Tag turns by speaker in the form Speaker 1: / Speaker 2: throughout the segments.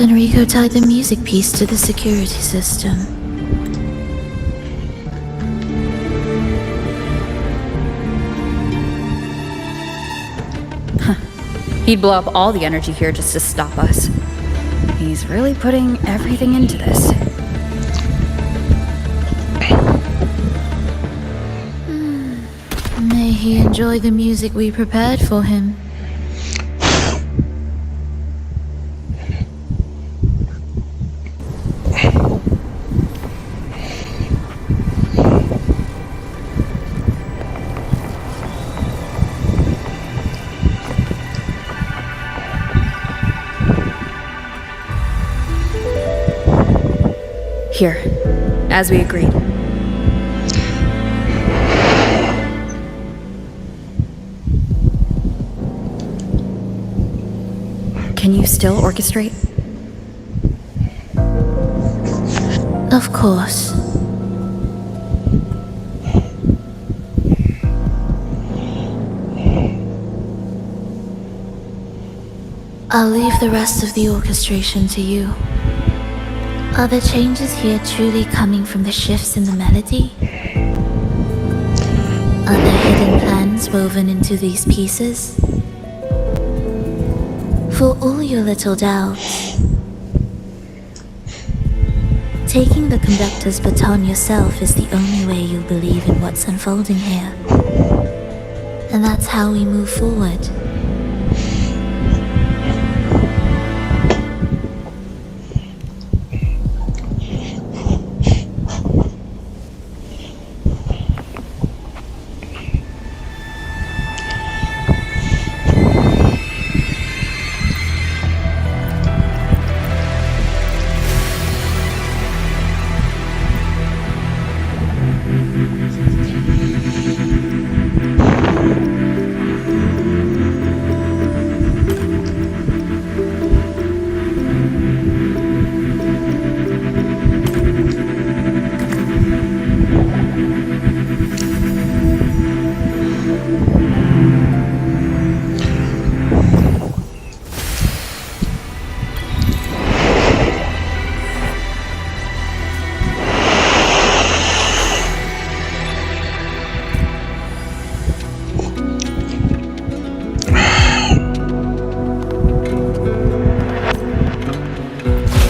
Speaker 1: Fenrico tied the music piece to the security system.
Speaker 2: He'd blow up all the energy here just to stop us. He's really putting everything into this.
Speaker 1: May he enjoy the music we prepared for him.
Speaker 2: Here, as we agreed. Can you still orchestrate?
Speaker 1: Of course. I'll leave the rest of the orchestration to you. Are the changes here truly coming from the shifts in the melody? Are there hidden plans woven into these pieces? For all your little doubts, taking the conductor's baton yourself is the only way you'll believe in what's unfolding here. And that's how we move forward.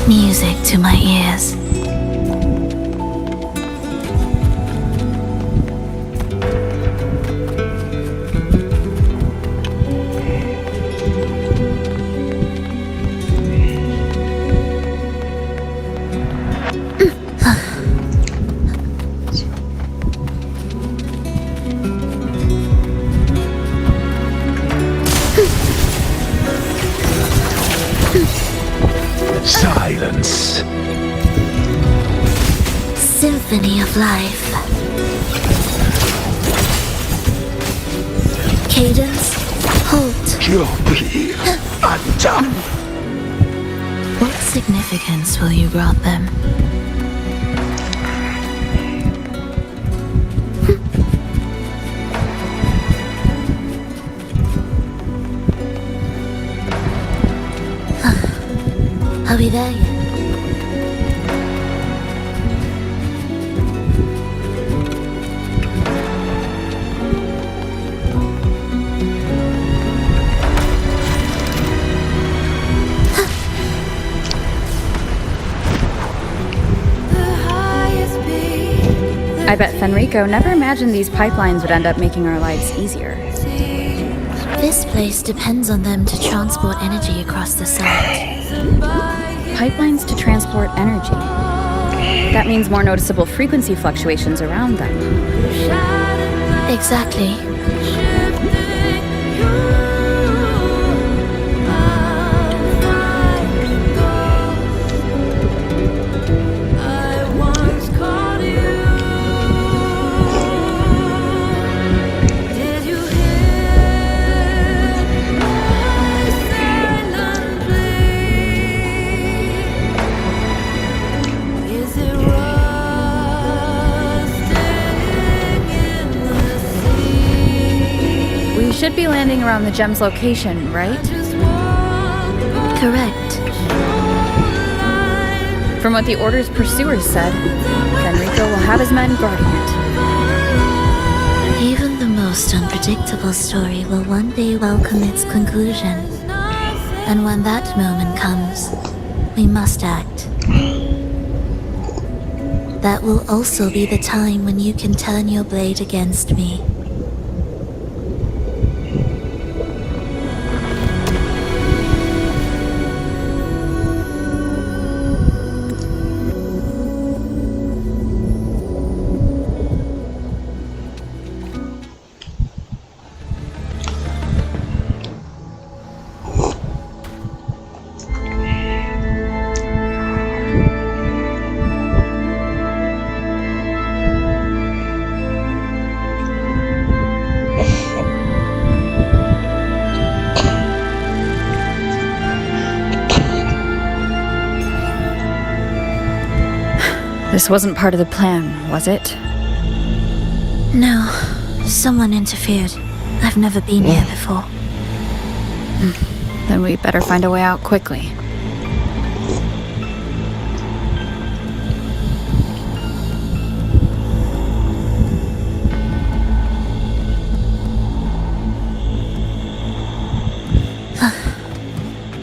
Speaker 1: Music to my ears.
Speaker 3: Silence.
Speaker 1: Symphony of life. Cadence, halt.
Speaker 3: You'll be undone.
Speaker 1: What significance will you grant them? Are we there yet?
Speaker 2: I bet Fenrico never imagined these pipelines would end up making our lives easier.
Speaker 1: This place depends on them to transport energy across the site.
Speaker 2: Pipelines to transport energy. That means more noticeable frequency fluctuations around them.
Speaker 1: Exactly.
Speaker 2: Should be landing around the gem's location, right?
Speaker 1: Correct.
Speaker 2: From what the Order's pursuers said, Fenrico will have his men guarding it.
Speaker 1: Even the most unpredictable story will one day welcome its conclusion. And when that moment comes, we must act. That will also be the time when you can turn your blade against me.
Speaker 2: This wasn't part of the plan, was it?
Speaker 1: No, someone interfered. I've never been here before.
Speaker 2: Then we better find a way out quickly.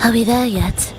Speaker 1: Are we there yet?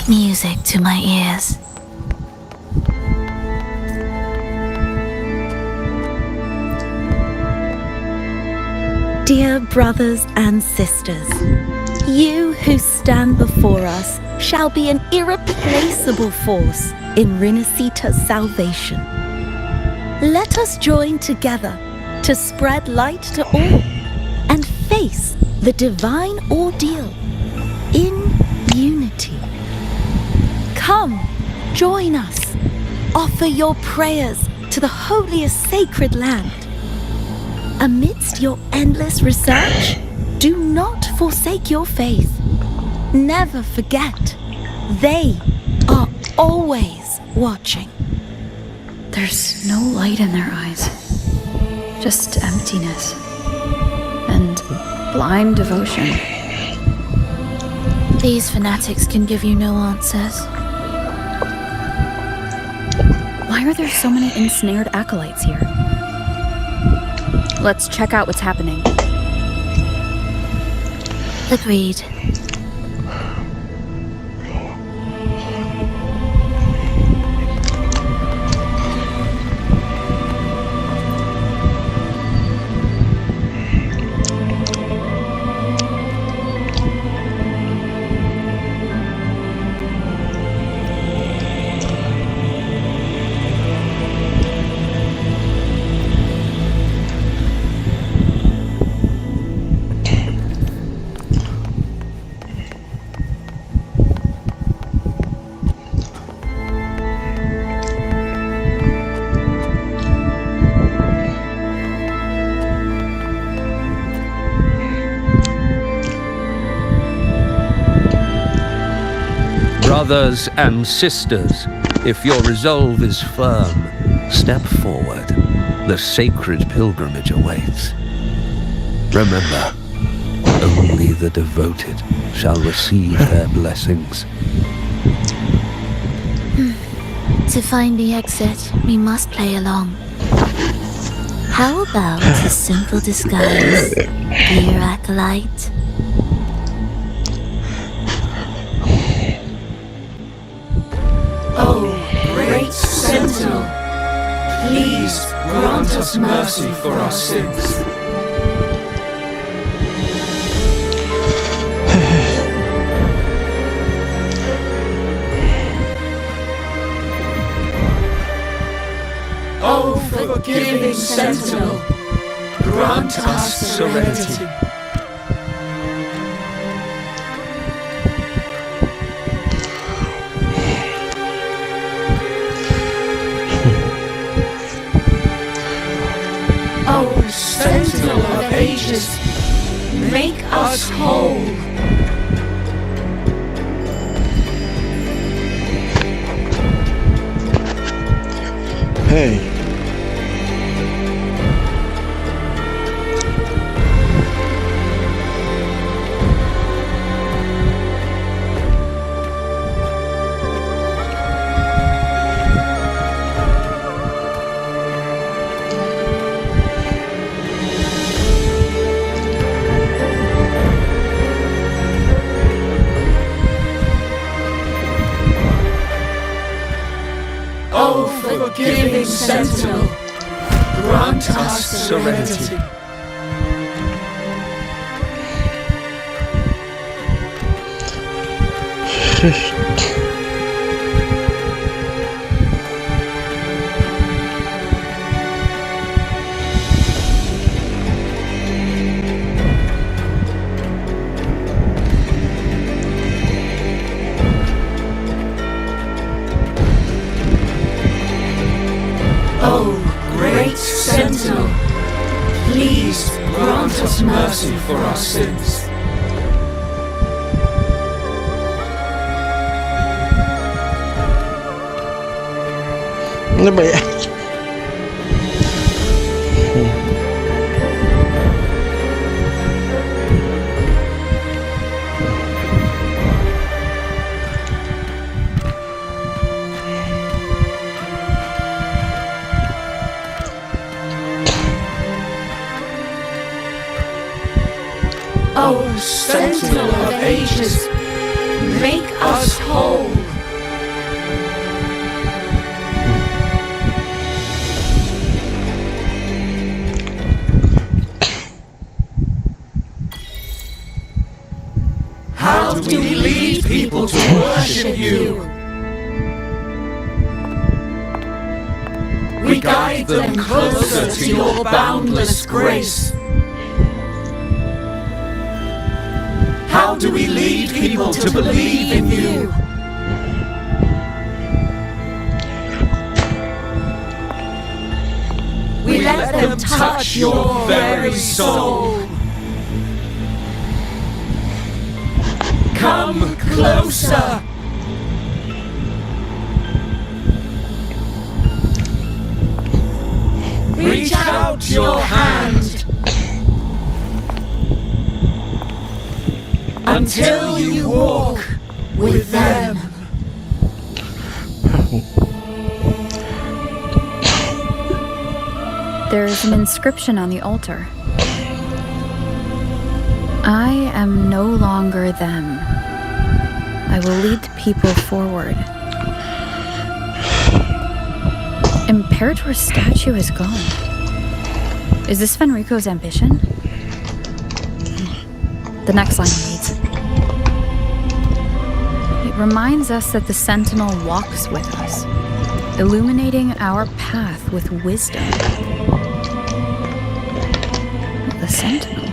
Speaker 1: Music to my ears.
Speaker 4: Dear brothers and sisters, you who stand before us shall be an irreplaceable force in Rinasita's salvation. Let us join together to spread light to all and face the divine ordeal in unity. Come, join us. Offer your prayers to the holiest sacred land. Amidst your endless research, do not forsake your faith. Never forget, they are always watching.
Speaker 2: There's no light in their eyes. Just emptiness. Blind devotion.
Speaker 1: These fanatics can give you no answers.
Speaker 2: Why are there so many ensnared acolytes here? Let's check out what's happening.
Speaker 1: Agreed.
Speaker 5: Brothers and sisters, if your resolve is firm, step forward. The sacred pilgrimage awaits. Remember, only the devoted shall receive their blessings.
Speaker 1: To find the exit, we must play along. How about a simple disguise, dear acolyte?
Speaker 3: Great Sentinel, please grant us mercy for our sins. Oh, forgiving Sentinel, grant us serenity. Oh, Sentinel of ages, make us whole.
Speaker 6: Hey.
Speaker 3: Oh, forgiving Sentinel, grant us serenity. Oh, great Sentinel, please grant us mercy for our sins. Oh, Sentinel of ages, make us whole. How do we lead people to worship you? We guide them closer to your boundless grace. How do we lead people to believe in you? We let them touch your very soul. Come closer. Reach out your hand. until you walk with them.
Speaker 2: There's an inscription on the altar. I am no longer them. I will lead the people forward. Imperator's statue is gone. Is this Fenrico's ambition? The next line reads, it reminds us that the Sentinel walks with us, illuminating our path with wisdom. The Sentinel?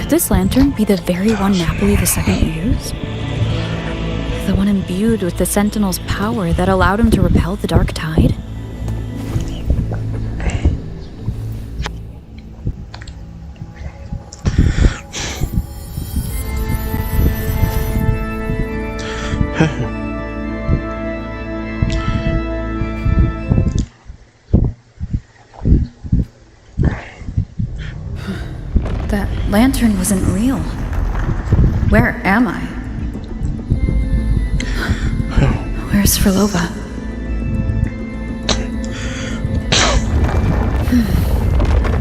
Speaker 2: Could this lantern be the very one Napoli II used? The one imbued with the Sentinel's power that allowed him to repel the dark tide? That lantern wasn't real. Where am I? Where's Frolova?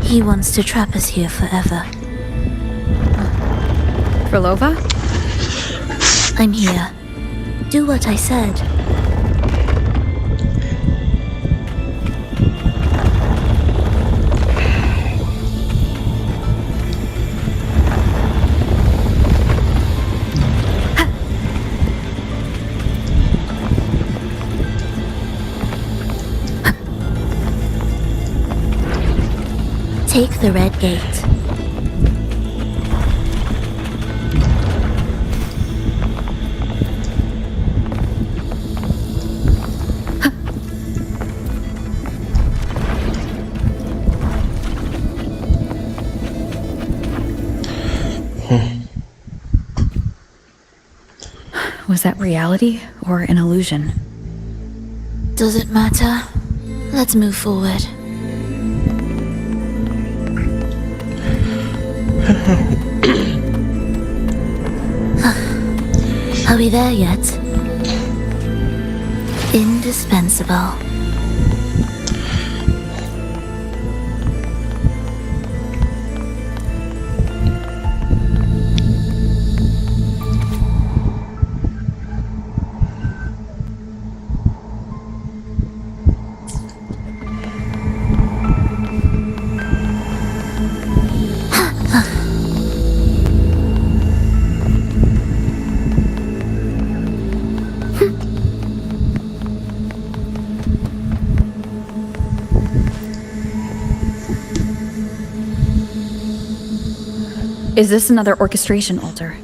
Speaker 1: He wants to trap us here forever.
Speaker 2: Frolova?
Speaker 1: I'm here. Do what I said. Take the red gate.
Speaker 2: Was that reality or an illusion?
Speaker 1: Does it matter? Let's move forward. Are we there yet? Indispensable.
Speaker 2: Is this another orchestration altar?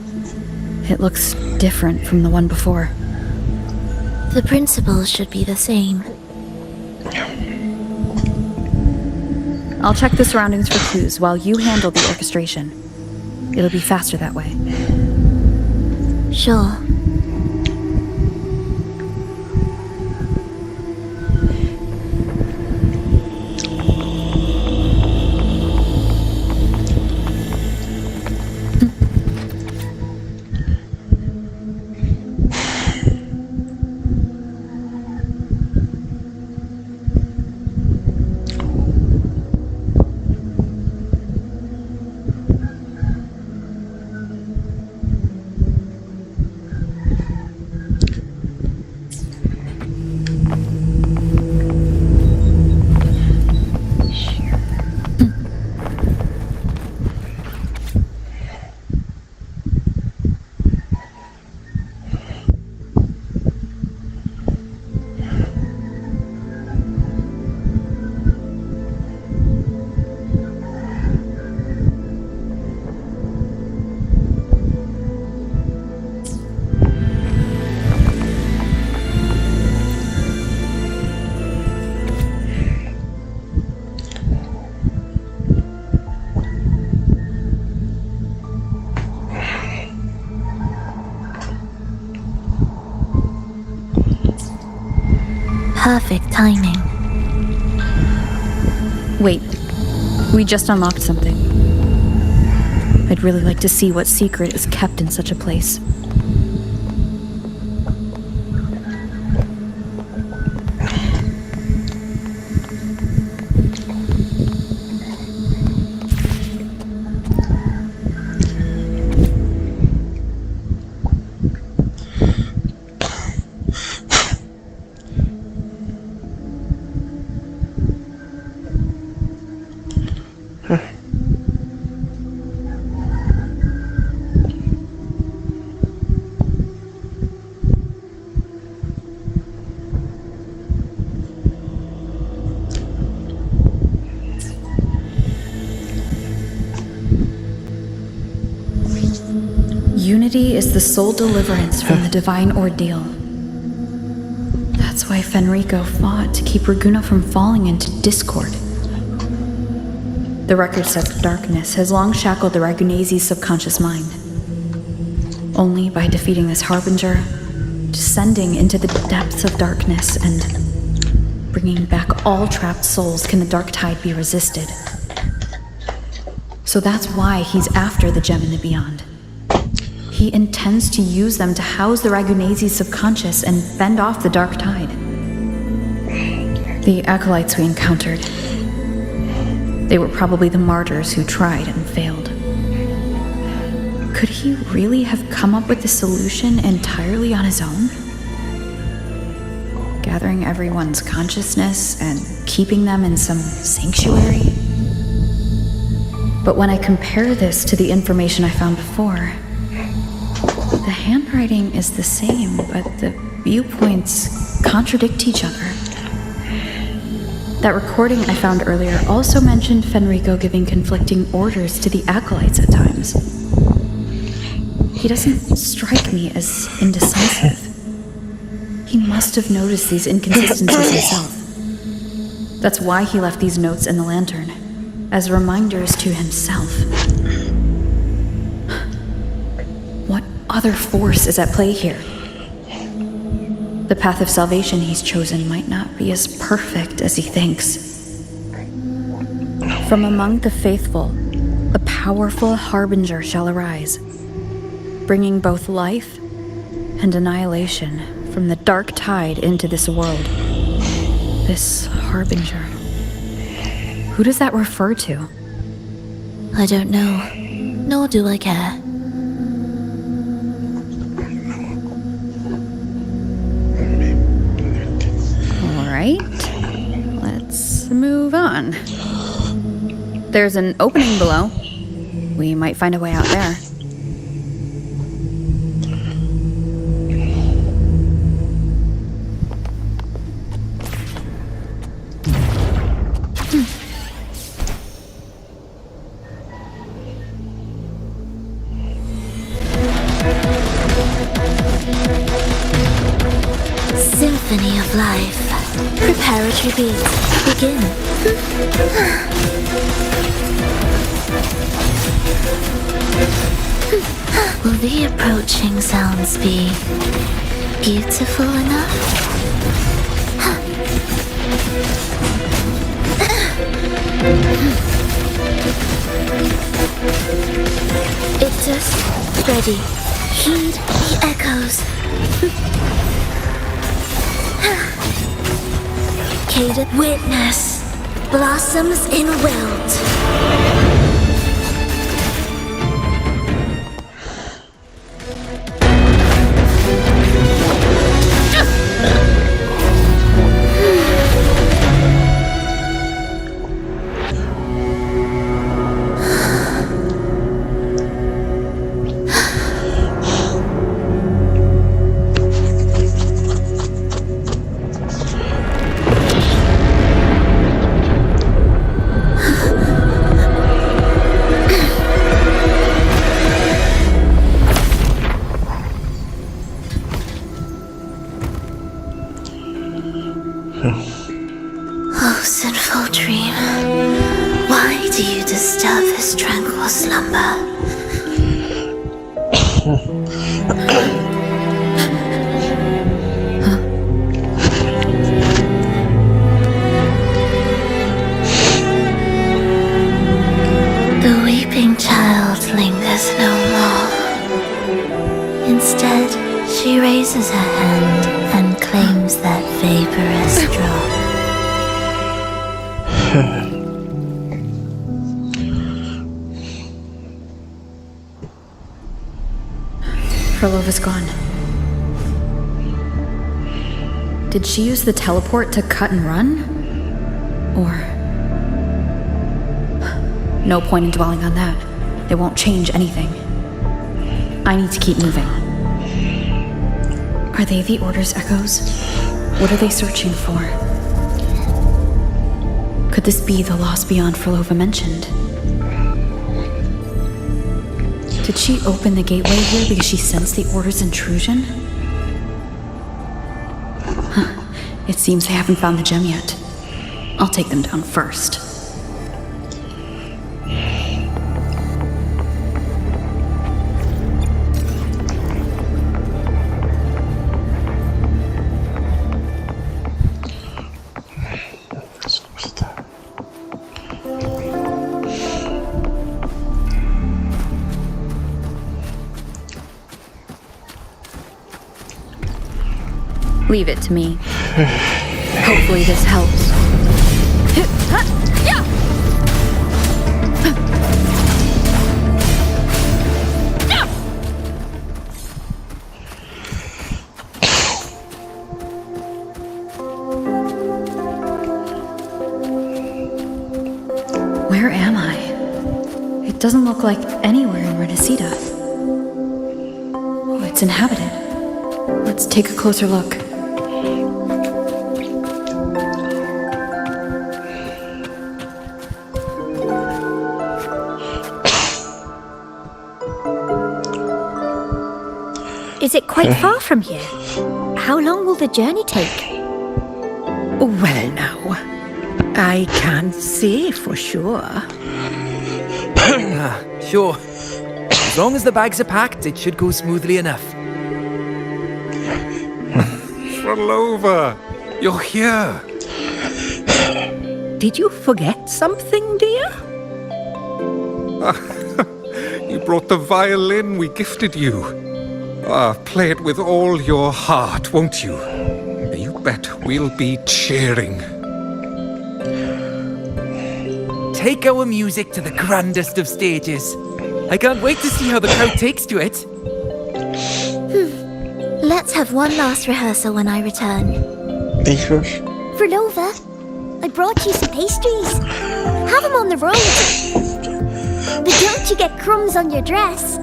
Speaker 2: It looks different from the one before.
Speaker 1: The principles should be the same.
Speaker 2: I'll check the surroundings for clues while you handle the orchestration. It'll be faster that way.
Speaker 1: Sure. Perfect timing.
Speaker 2: Wait, we just unlocked something. I'd really like to see what secret is kept in such a place. Unity is the sole deliverance from the divine ordeal. That's why Fenrico fought to keep Raguna from falling into discord. The record says darkness has long shackled the Ragunese's subconscious mind. Only by defeating this harbinger, descending into the depths of darkness, and bringing back all trapped souls can the dark tide be resisted. So that's why he's after the gem in the beyond. He intends to use them to house the Ragunese's subconscious and fend off the dark tide. The acolytes we encountered, they were probably the martyrs who tried and failed. Could he really have come up with the solution entirely on his own? Gathering everyone's consciousness and keeping them in some sanctuary? But when I compare this to the information I found before, the handwriting is the same, but the viewpoints contradict each other. That recording I found earlier also mentioned Fenrico giving conflicting orders to the acolytes at times. He doesn't strike me as indecisive. He must have noticed these inconsistencies himself. That's why he left these notes in the lantern, as reminders to himself. What other force is at play here? The path of salvation he's chosen might not be as perfect as he thinks. From among the faithful, a powerful harbinger shall arise, bringing both life and annihilation from the dark tide into this world. This harbinger. Who does that refer to?
Speaker 1: I don't know, nor do I care.
Speaker 2: Alright, let's move on. There's an opening below. We might find a way out there.
Speaker 1: Symphony of life. Preparatory beats. Begin. Will the approaching sounds be beautiful enough? Ictus, ready. Heed the echoes. Cadent witness. Blossoms in wilt. Oh, sinful dream, why do you disturb his tranquil slumber? The weeping child lingers. She raises her hand and claims that vaporous drop.
Speaker 2: Frolova's gone. Did she use the teleport to cut and run? Or... No point in dwelling on that. It won't change anything. I need to keep moving. Are they the Order's echoes? What are they searching for? Could this be the lost beyond Frolova mentioned? Did she open the gateway here because she sensed the Order's intrusion? Huh. It seems they haven't found the gem yet. I'll take them down first. Leave it to me. Hopefully this helps. Where am I? It doesn't look like anywhere in Renacita. Oh, it's inhabited. Let's take a closer look.
Speaker 4: Is it quite far from here? How long will the journey take?
Speaker 6: Well now, I can't say for sure.
Speaker 7: Sure. As long as the bags are packed, it should go smoothly enough.
Speaker 3: Frolova, you're here.
Speaker 6: Did you forget something, dear?
Speaker 3: You brought the violin we gifted you. Play it with all your heart, won't you? You bet we'll be cheering.
Speaker 7: Take our music to the grandest of stages. I can't wait to see how the crowd takes to it.
Speaker 1: Let's have one last rehearsal when I return. Frolova, I brought you some pastries. Have them on the road. But don't you get crumbs on your dress.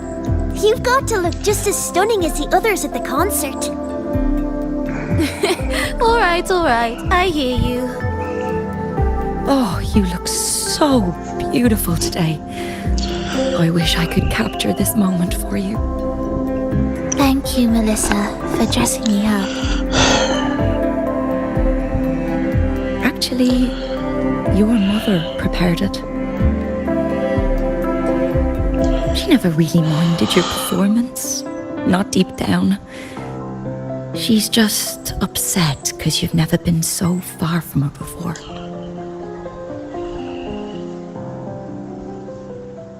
Speaker 1: You've got to look just as stunning as the others at the concert. All right, I hear you.
Speaker 8: Oh, you look so beautiful today. I wish I could capture this moment for you.
Speaker 1: Thank you, Melissa, for dressing me up.
Speaker 8: Actually, your mother prepared it. She never really minded your performance, not deep down. She's just upset because you've never been so far from her before.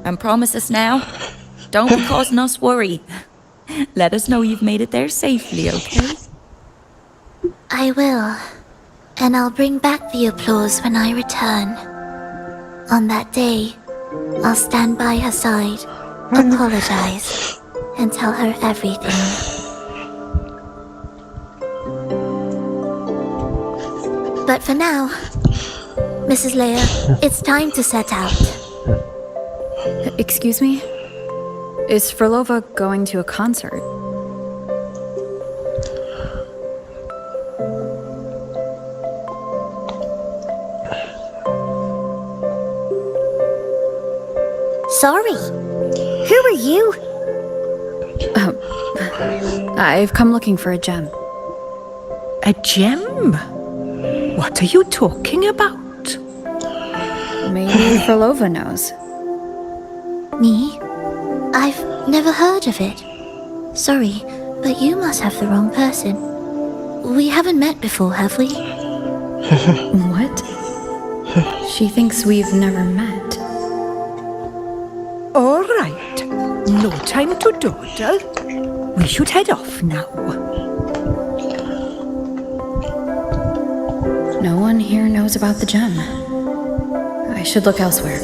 Speaker 8: And promise us now, don't be causing us worry. Let us know you've made it there safely, okay?
Speaker 1: I will. And I'll bring back the applause when I return. On that day, I'll stand by her side, apologize, and tell her everything. But for now, Mrs. Leia, it's time to set out.
Speaker 2: Excuse me? Is Frolova going to a concert?
Speaker 1: Sorry. Who are you?
Speaker 2: I've come looking for a gem.
Speaker 6: A gem? What are you talking about?
Speaker 2: Maybe Frolova knows.
Speaker 1: Me? I've never heard of it. Sorry, but you must have the wrong person. We haven't met before, have we?
Speaker 2: What? She thinks we've never met.
Speaker 6: All right. No time to dawdle. We should head off now.
Speaker 2: No one here knows about the gem. I should look elsewhere.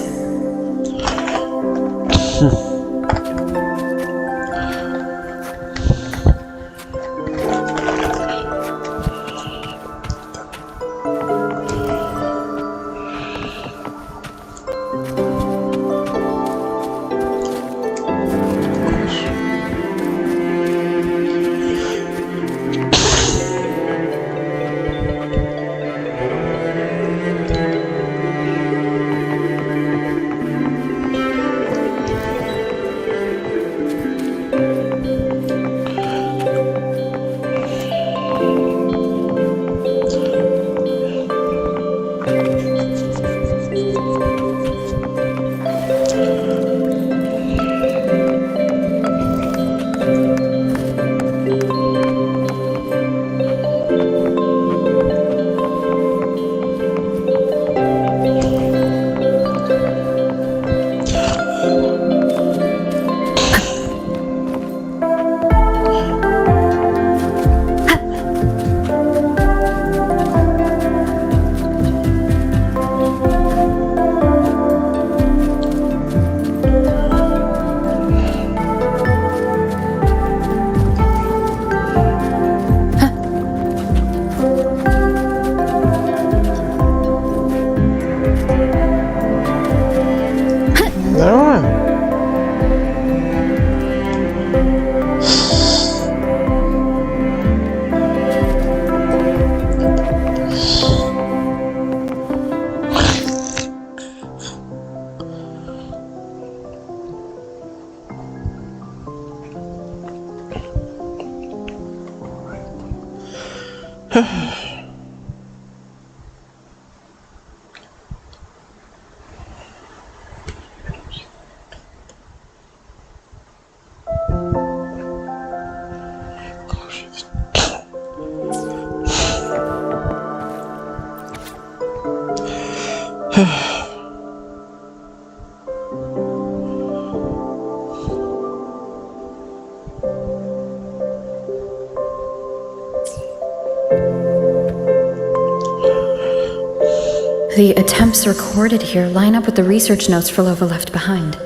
Speaker 2: The attempts recorded here line up with the research notes Frolova left behind.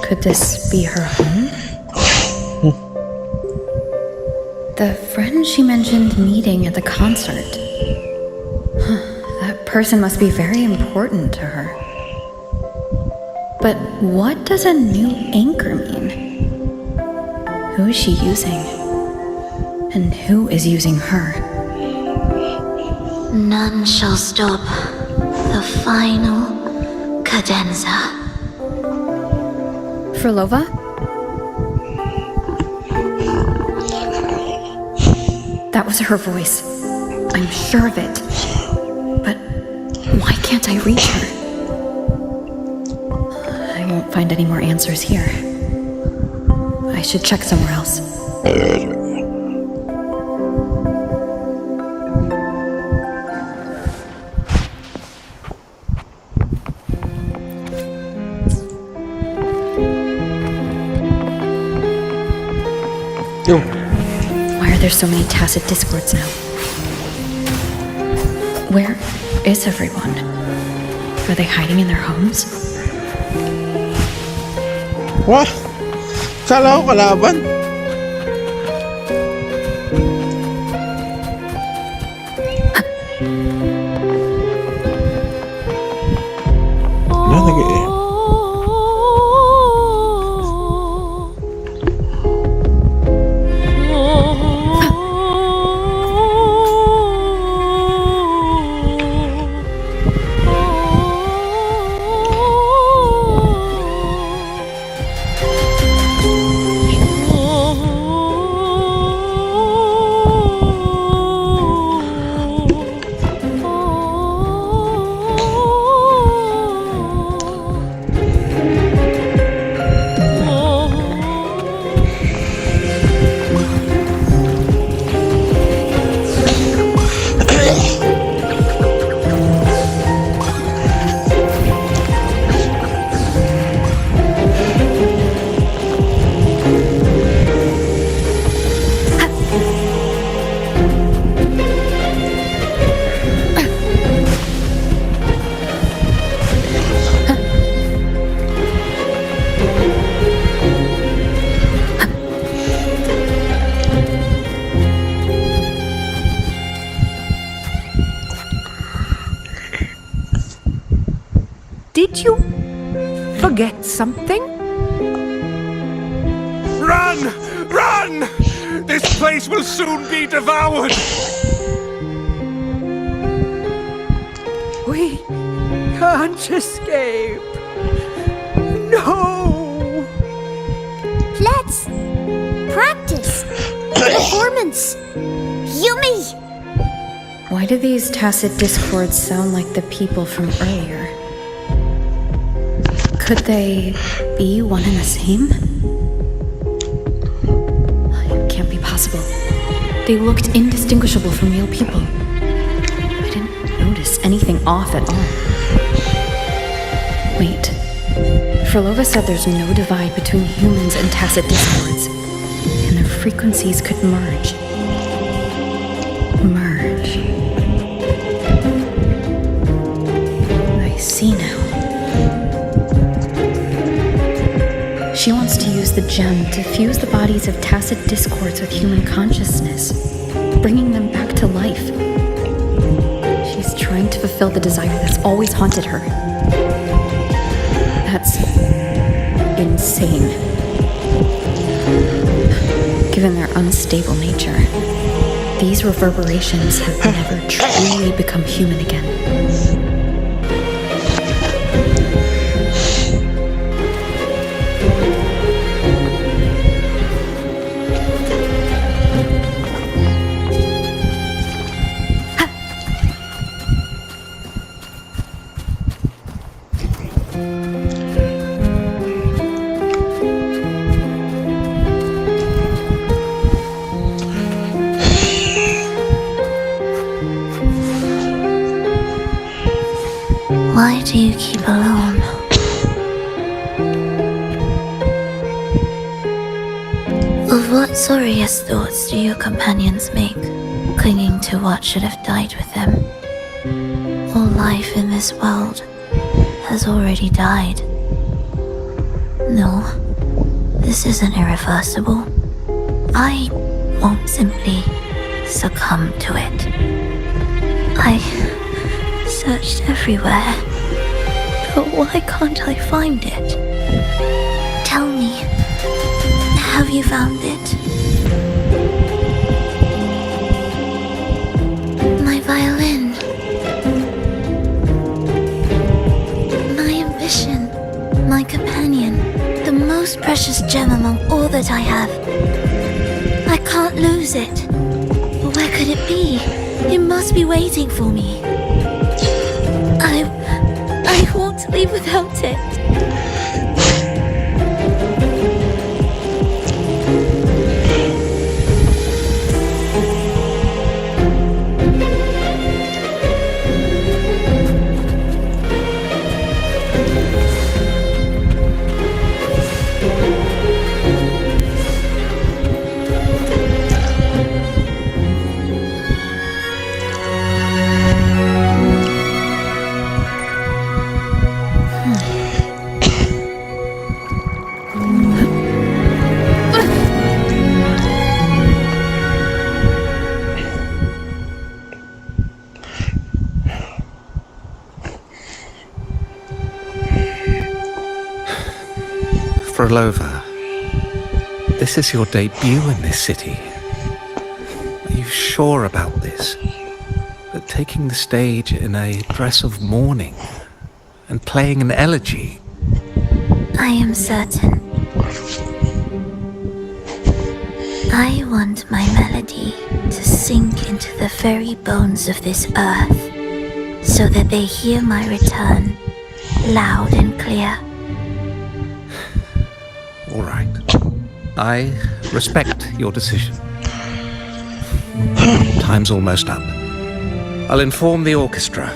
Speaker 2: Could this be her home? The friend she mentioned meeting at the concert. That person must be very important to her. But what does a new anchor mean? Who is she using? And who is using her?
Speaker 1: None shall stop the final cadenza.
Speaker 2: Frolova? That was her voice. I'm sure of it. But why can't I reach her? I won't find any more answers here. I should check somewhere else. Why are there so many tacit discords now? Where is everyone? Are they hiding in their homes?
Speaker 9: What? Kala ko kalaban?
Speaker 6: Did you forget something?
Speaker 3: Run! Run! This place will soon be devoured!
Speaker 6: We can't escape. No!
Speaker 4: Let's practice. Performance. Yumi!
Speaker 2: Why do these tacit discords sound like the people from earlier? Could they be one and the same? It can't be possible. They looked indistinguishable from real people. I didn't notice anything off at all. Wait. Frolova said there's no divide between humans and tacit discords, and their frequencies could merge. I see now. She wants to use the gem to fuse the bodies of tacit discords with human consciousness, bringing them back to life. She's trying to fulfill the desire that's always haunted her. That's insane. Given their unstable nature, these reverberations have never truly become human again.
Speaker 1: Why do you keep alone? Of what sorriest thoughts do your companions make, clinging to what should have died with them? All life in this world has already died. No, this isn't irreversible. I won't simply succumb to it. I searched everywhere, but why can't I find it? Tell me, have you found it? My violin. My ambition. My companion. The most precious gem among all that I have. I can't lose it. But where could it be? It must be waiting for me. I won't leave without it.
Speaker 3: Frolova, this is your debut in this city. Are you sure about this? That taking the stage in a dress of mourning and playing an elegy?
Speaker 1: I am certain. I want my melody to sink into the very bones of this earth, so that they hear my return, loud and clear.
Speaker 3: All right. I respect your decision. Time's almost up. I'll inform the orchestra.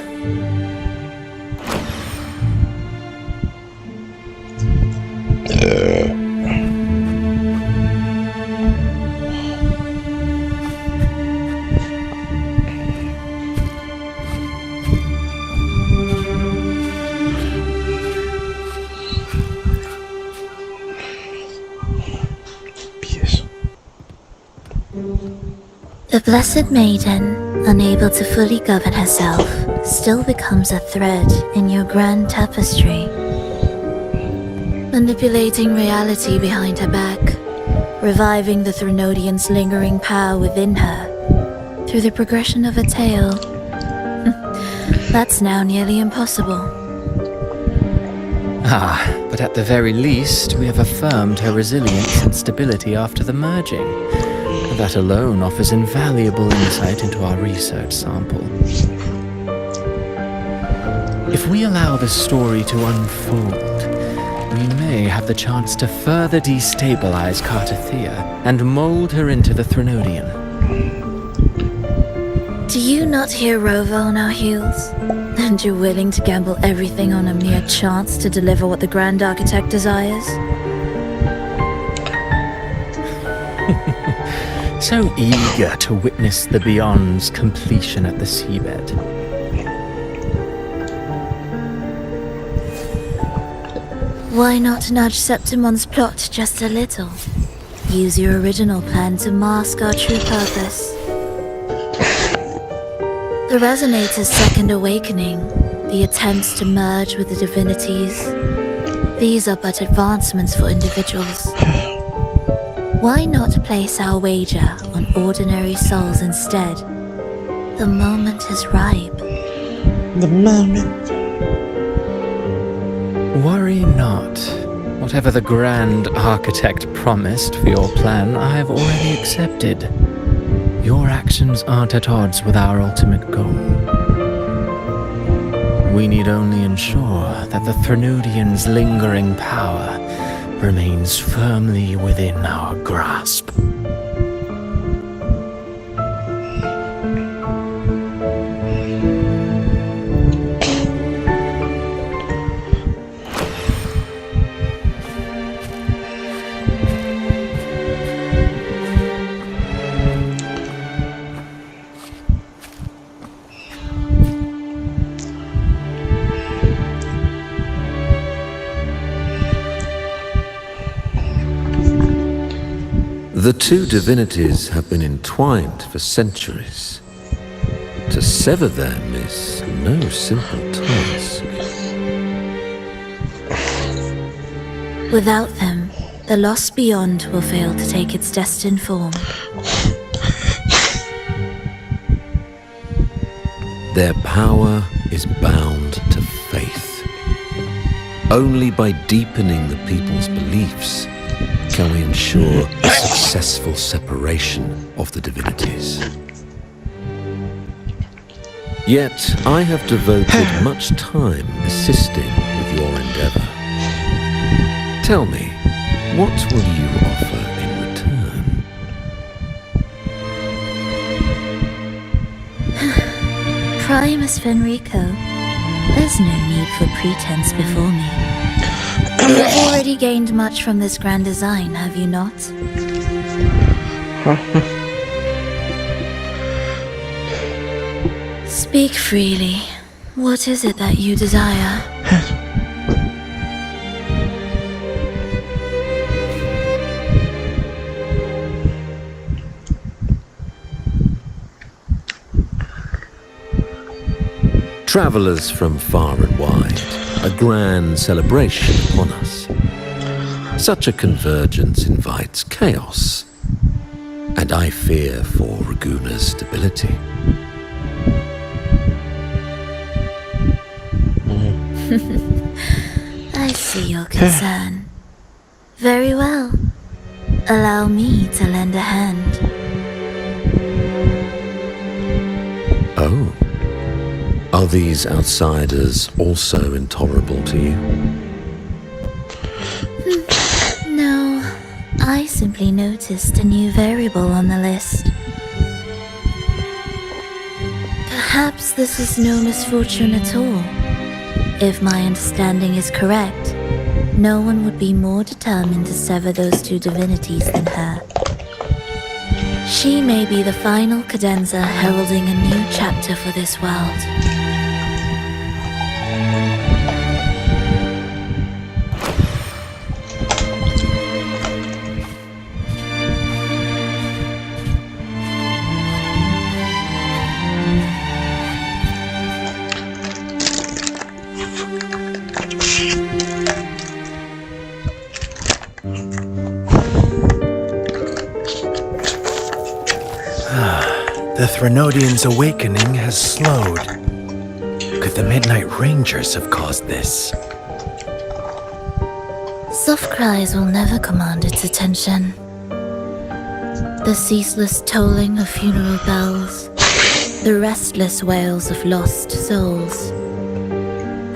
Speaker 1: The Blessed Maiden, unable to fully govern herself, still becomes a thread in your grand tapestry. Manipulating reality behind her back, reviving the Threnodian's lingering power within her through the progression of a tale. That's now nearly impossible.
Speaker 10: But at the very least, we have affirmed her resilience and stability after the merging. That alone offers invaluable insight into our research sample. If we allow the story to unfold, we may have the chance to further destabilize Cartathea and mold her into the Threnodian.
Speaker 1: Do you not hear Rover on our heels? And you're willing to gamble everything on a mere chance to deliver what the Grand Architect desires?
Speaker 10: So eager to witness the Beyond's completion at the seabed.
Speaker 1: Why not nudge Septimon's plot just a little? Use your original plan to mask our true purpose. The Resonator's second awakening, the attempts to merge with the divinities, these are but advancements for individuals. Why not place our wager on ordinary souls instead? The moment is ripe.
Speaker 9: The moment.
Speaker 10: Worry not. Whatever the Grand Architect promised for your plan, I have already accepted. Your actions aren't at odds with our ultimate goal. We need only ensure that the Threnodian's lingering power remains firmly within our grasp.
Speaker 5: The two divinities have been entwined for centuries. To sever them is no simple task.
Speaker 1: Without them, the lost beyond will fail to take its destined form.
Speaker 5: Their power is bound to faith. Only by deepening the people's beliefs can we ensure a successful separation of the divinities. Yet, I have devoted much time assisting with your endeavor. Tell me, what will you offer in return?
Speaker 1: Primus Fenrico, there's no need for pretense before me. You've already gained much from this grand design, have you not? Speak freely. What is it that you desire?
Speaker 5: Travelers from far and wide, a grand celebration upon us. Such a convergence invites chaos, and I fear for Raguna's stability.
Speaker 1: I see your concern. Very well. Allow me to lend a hand.
Speaker 5: Oh. Are these outsiders also intolerable to you?
Speaker 1: No, I simply noticed a new variable on the list. Perhaps this is no misfortune at all. If my understanding is correct, no one would be more determined to sever those two divinities than her. She may be the final cadenza heralding a new chapter for this world.
Speaker 11: The Threnodian's awakening has slowed. Could the Midnight Rangers have caused this?
Speaker 1: Soft cries will never command its attention. The ceaseless tolling of funeral bells, the restless wails of lost souls.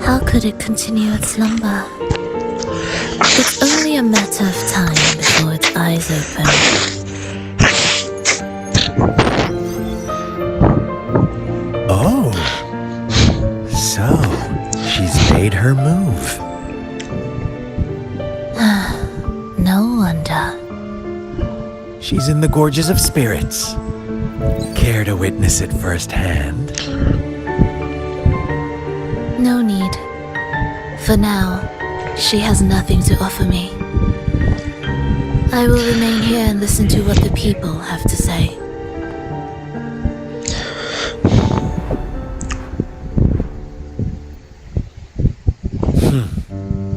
Speaker 1: How could it continue its slumber? It's only a matter of time before its eyes open.
Speaker 11: Oh. So, she's made her move.
Speaker 1: No wonder.
Speaker 11: She's in the Gorges of Spirits. Care to witness it firsthand?
Speaker 1: No need. For now, she has nothing to offer me. I will remain here and listen to what the people have to say.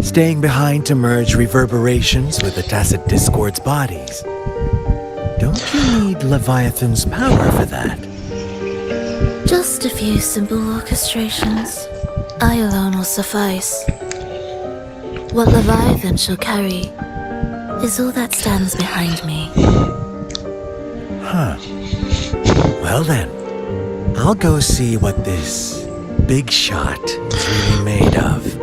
Speaker 11: Staying behind to merge reverberations with the tacit discord's bodies. Don't you need Leviathan's power for that?
Speaker 1: Just a few simple orchestrations. I alone will suffice. What Leviathan shall carry is all that stands behind me.
Speaker 11: Huh. Well then, I'll go see what this big shot is really made of.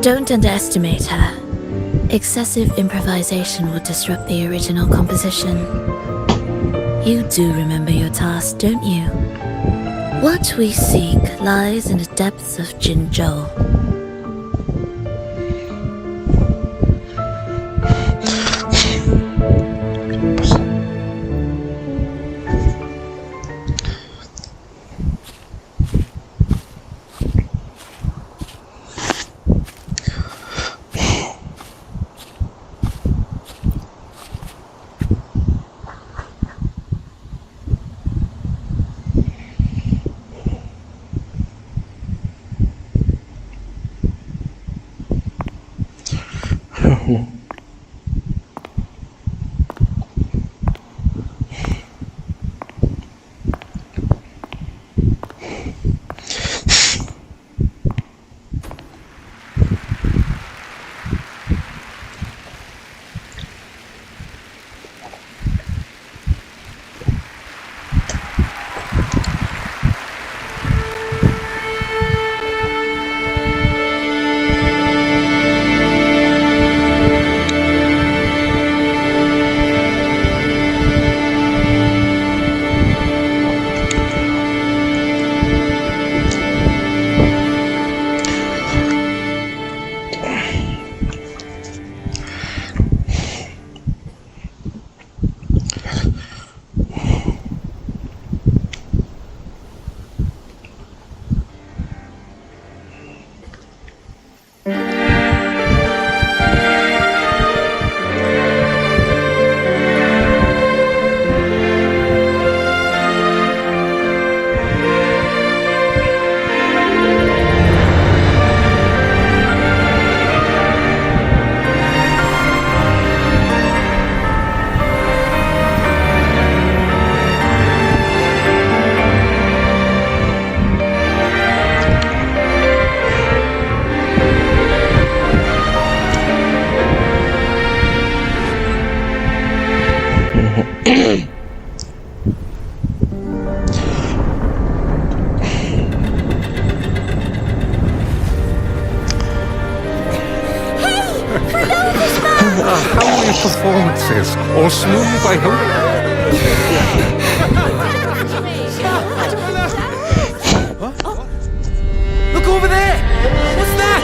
Speaker 1: Don't underestimate her. Excessive improvisation will disrupt the original composition. You do remember your task, don't you? What we seek lies in the depths of Jinzhou.
Speaker 3: How many performances? All smooth, I hope?
Speaker 7: Look over there! What's that?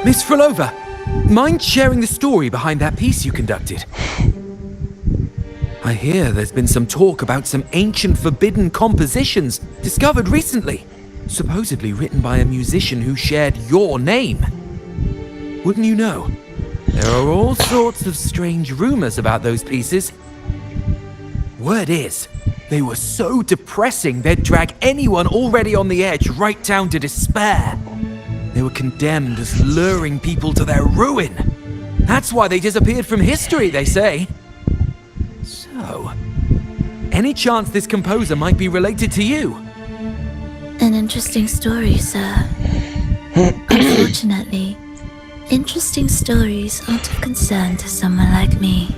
Speaker 7: Miss Frolova, mind sharing the story behind that piece you conducted? I hear there's been some talk about some ancient forbidden compositions discovered recently, supposedly written by a musician who shared your name. Wouldn't you know? There are all sorts of strange rumors about those pieces. Word is, they were so depressing they'd drag anyone already on the edge right down to despair. They were condemned as luring people to their ruin. That's why they disappeared from history, they say. So, any chance this composer might be related to you?
Speaker 1: An interesting story, sir. Unfortunately, interesting stories aren't of concern to someone like me.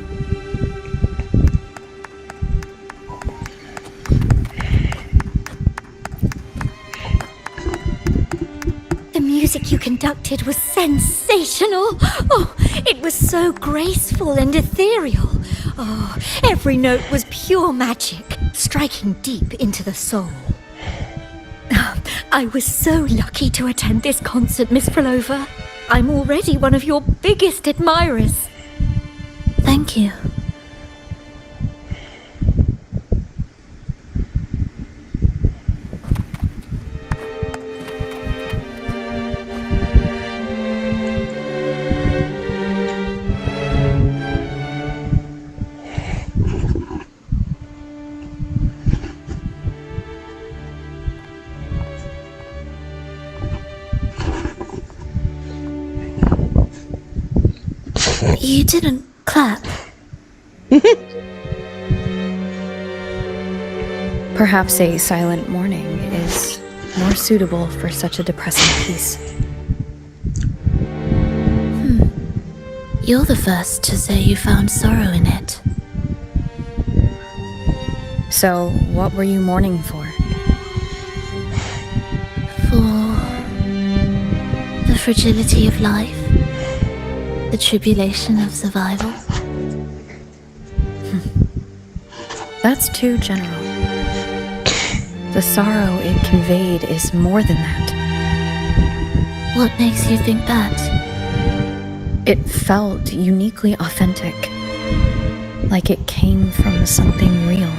Speaker 4: The music you conducted was sensational. Oh, it was so graceful and ethereal. Oh, every note was pure magic, striking deep into the soul. I was so lucky to attend this concert, Miss Frolova. I'm already one of your biggest admirers.
Speaker 1: Thank you. You didn't clap.
Speaker 2: Perhaps a silent mourning is more suitable for such a depressing piece.
Speaker 1: You're the first to say you found sorrow in it.
Speaker 2: So, what were you mourning for?
Speaker 1: For the fragility of life, the tribulation of survival.
Speaker 2: That's too general. The sorrow it conveyed is more than that.
Speaker 1: What makes you think that?
Speaker 2: It felt uniquely authentic, like it came from something real.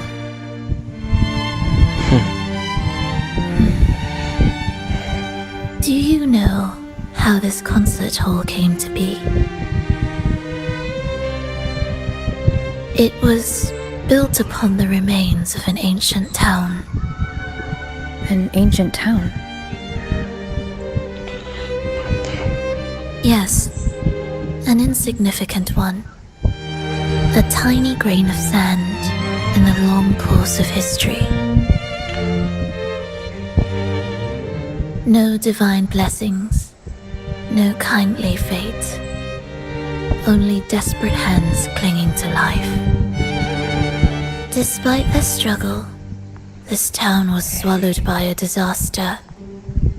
Speaker 1: Do you know how this concert hall came to be? It was built upon the remains of an ancient town.
Speaker 2: An ancient town?
Speaker 1: Yes, an insignificant one. A tiny grain of sand in the long course of history. No divine blessings, no kindly fate. Only desperate hands clinging to life. Despite their struggle, this town was swallowed by a disaster,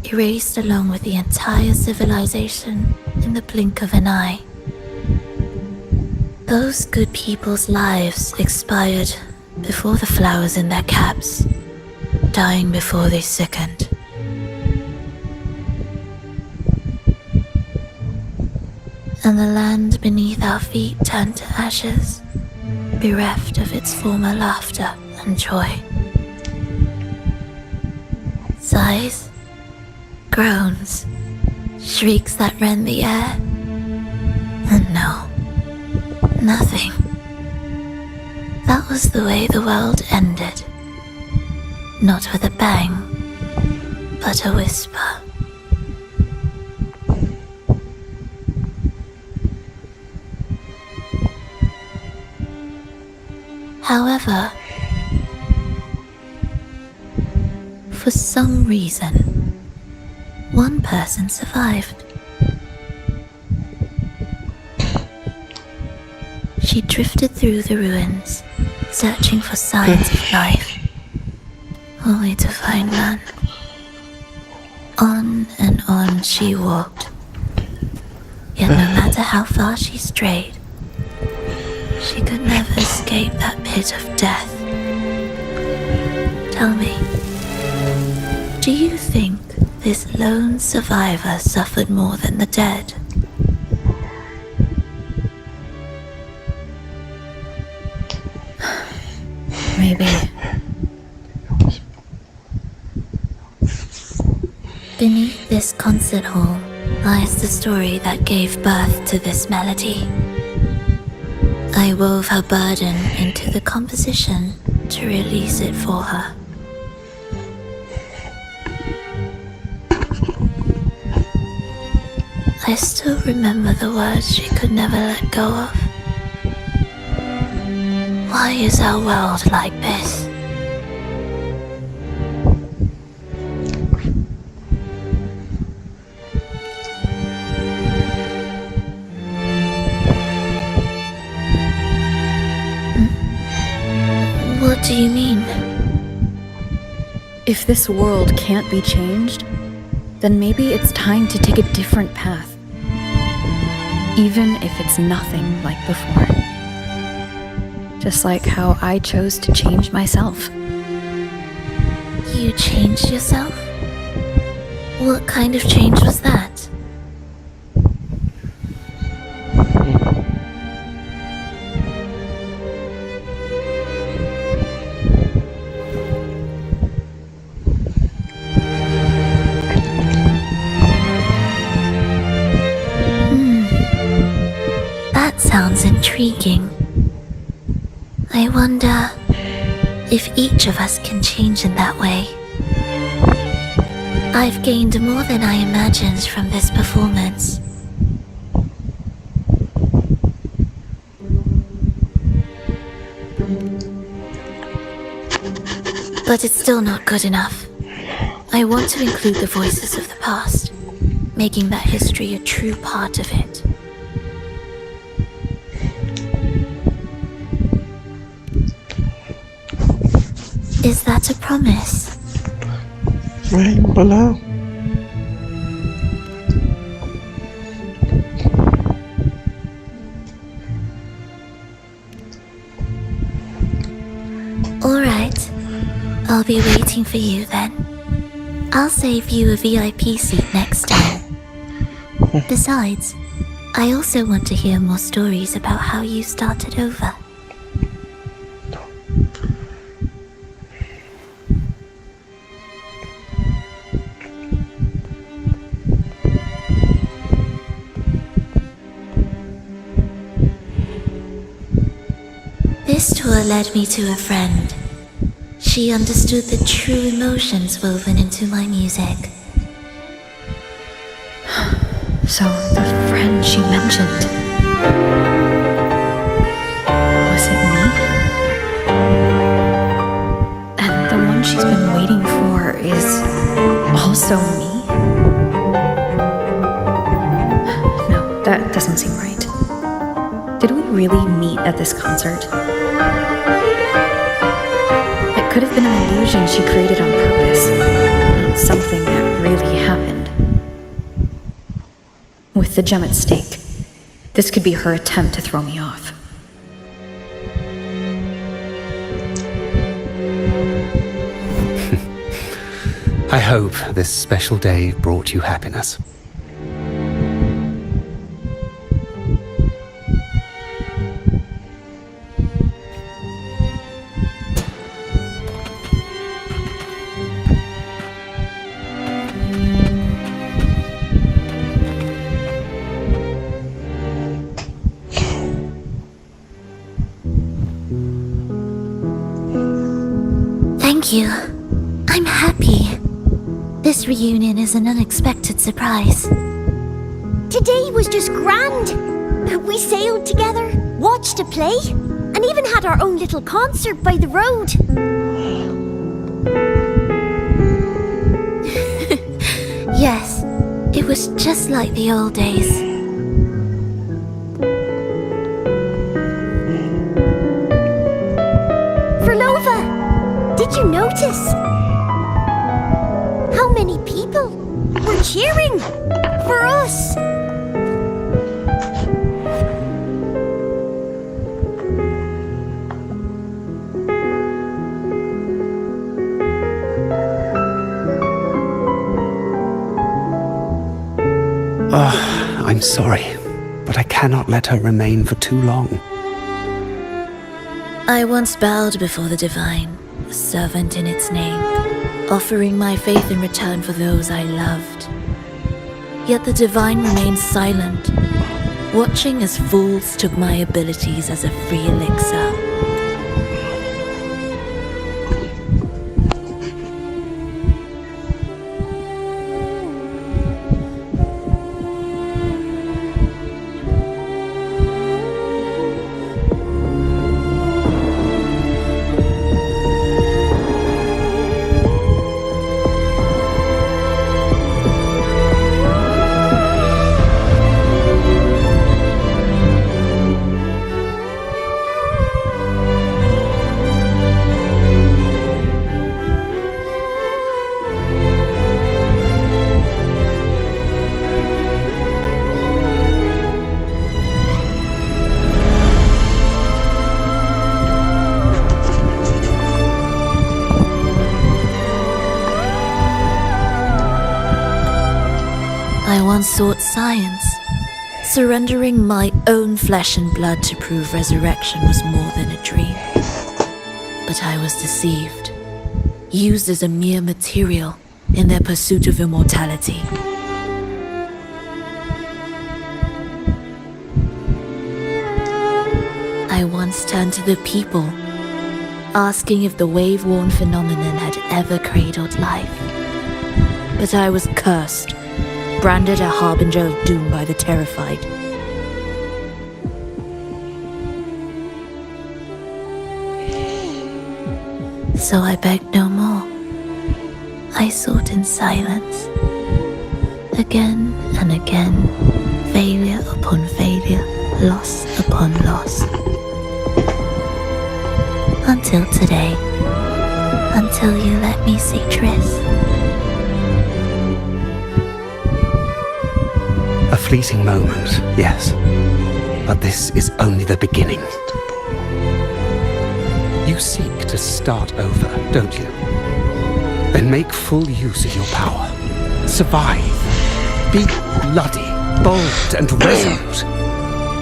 Speaker 1: erased along with the entire civilization in the blink of an eye. Those good people's lives expired before the flowers in their caps, dying before they sickened. And the land beneath our feet turned to ashes, bereft of its former laughter and joy. Sighs, groans, shrieks that rend the air. And no, nothing. That was the way the world ended. Not with a bang, but a whisper. However, for some reason, one person survived. She drifted through the ruins, searching for signs of life, only to find none. On and on she walked, yet no matter how far she strayed, she could never escape that pit of death. Tell me, do you think this lone survivor suffered more than the dead?
Speaker 2: Maybe.
Speaker 1: Beneath this concert hall lies the story that gave birth to this melody. I wove her burden into the composition to release it for her. I still remember the words she could never let go of. Why is our world like this? What do you mean?
Speaker 2: If this world can't be changed, then maybe it's time to take a different path. Even if it's nothing like before. Just like how I chose to change myself.
Speaker 1: You changed yourself? What kind of change was that? That sounds intriguing. I wonder if each of us can change in that way. I've gained more than I imagined from this performance. But it's still not good enough. I want to include the voices of the past, making that history a true part of it. Is that a promise?
Speaker 9: Right below.
Speaker 1: Alright, I'll be waiting for you then. I'll save you a VIP seat next time. Besides, I also want to hear more stories about how you started over. This tour led me to a friend. She understood the true emotions woven into my music.
Speaker 2: So, the friend she mentioned. Was it me? And the one she's been waiting for is also me? No, that doesn't seem right. Did we really meet at this concert? It could have been an illusion she created on purpose, not something that really happened. With the gem at stake, this could be her attempt to throw me off.
Speaker 3: I hope this special day brought you happiness.
Speaker 1: Thank you. I'm happy. This reunion is an unexpected surprise.
Speaker 4: Today was just grand. We sailed together, watched a play, and even had our own little concert by the road.
Speaker 1: Yes, it was just like the old days.
Speaker 4: Did you notice? How many people were cheering for us?
Speaker 3: Oh, I'm sorry, but I cannot let her remain for too long.
Speaker 1: I once bowed before the divine, a servant in its name, offering my faith in return for those I loved. Yet the divine remained silent, watching as fools took my abilities as a free elixir. I once sought science, surrendering my own flesh and blood to prove resurrection was more than a dream. But I was deceived, used as a mere material in their pursuit of immortality. I once turned to the people, asking if the wave-worn phenomenon had ever cradled life. But I was cursed, branded a harbinger of doom by the terrified. So I begged no more. I sought in silence. Again and again, failure upon failure, loss upon loss. Until today, until you let me see Triss.
Speaker 3: A fleeting moment, yes. But this is only the beginning. You seek to start over, don't you? Then make full use of your power. Survive. Be bloody, bold, and resolute.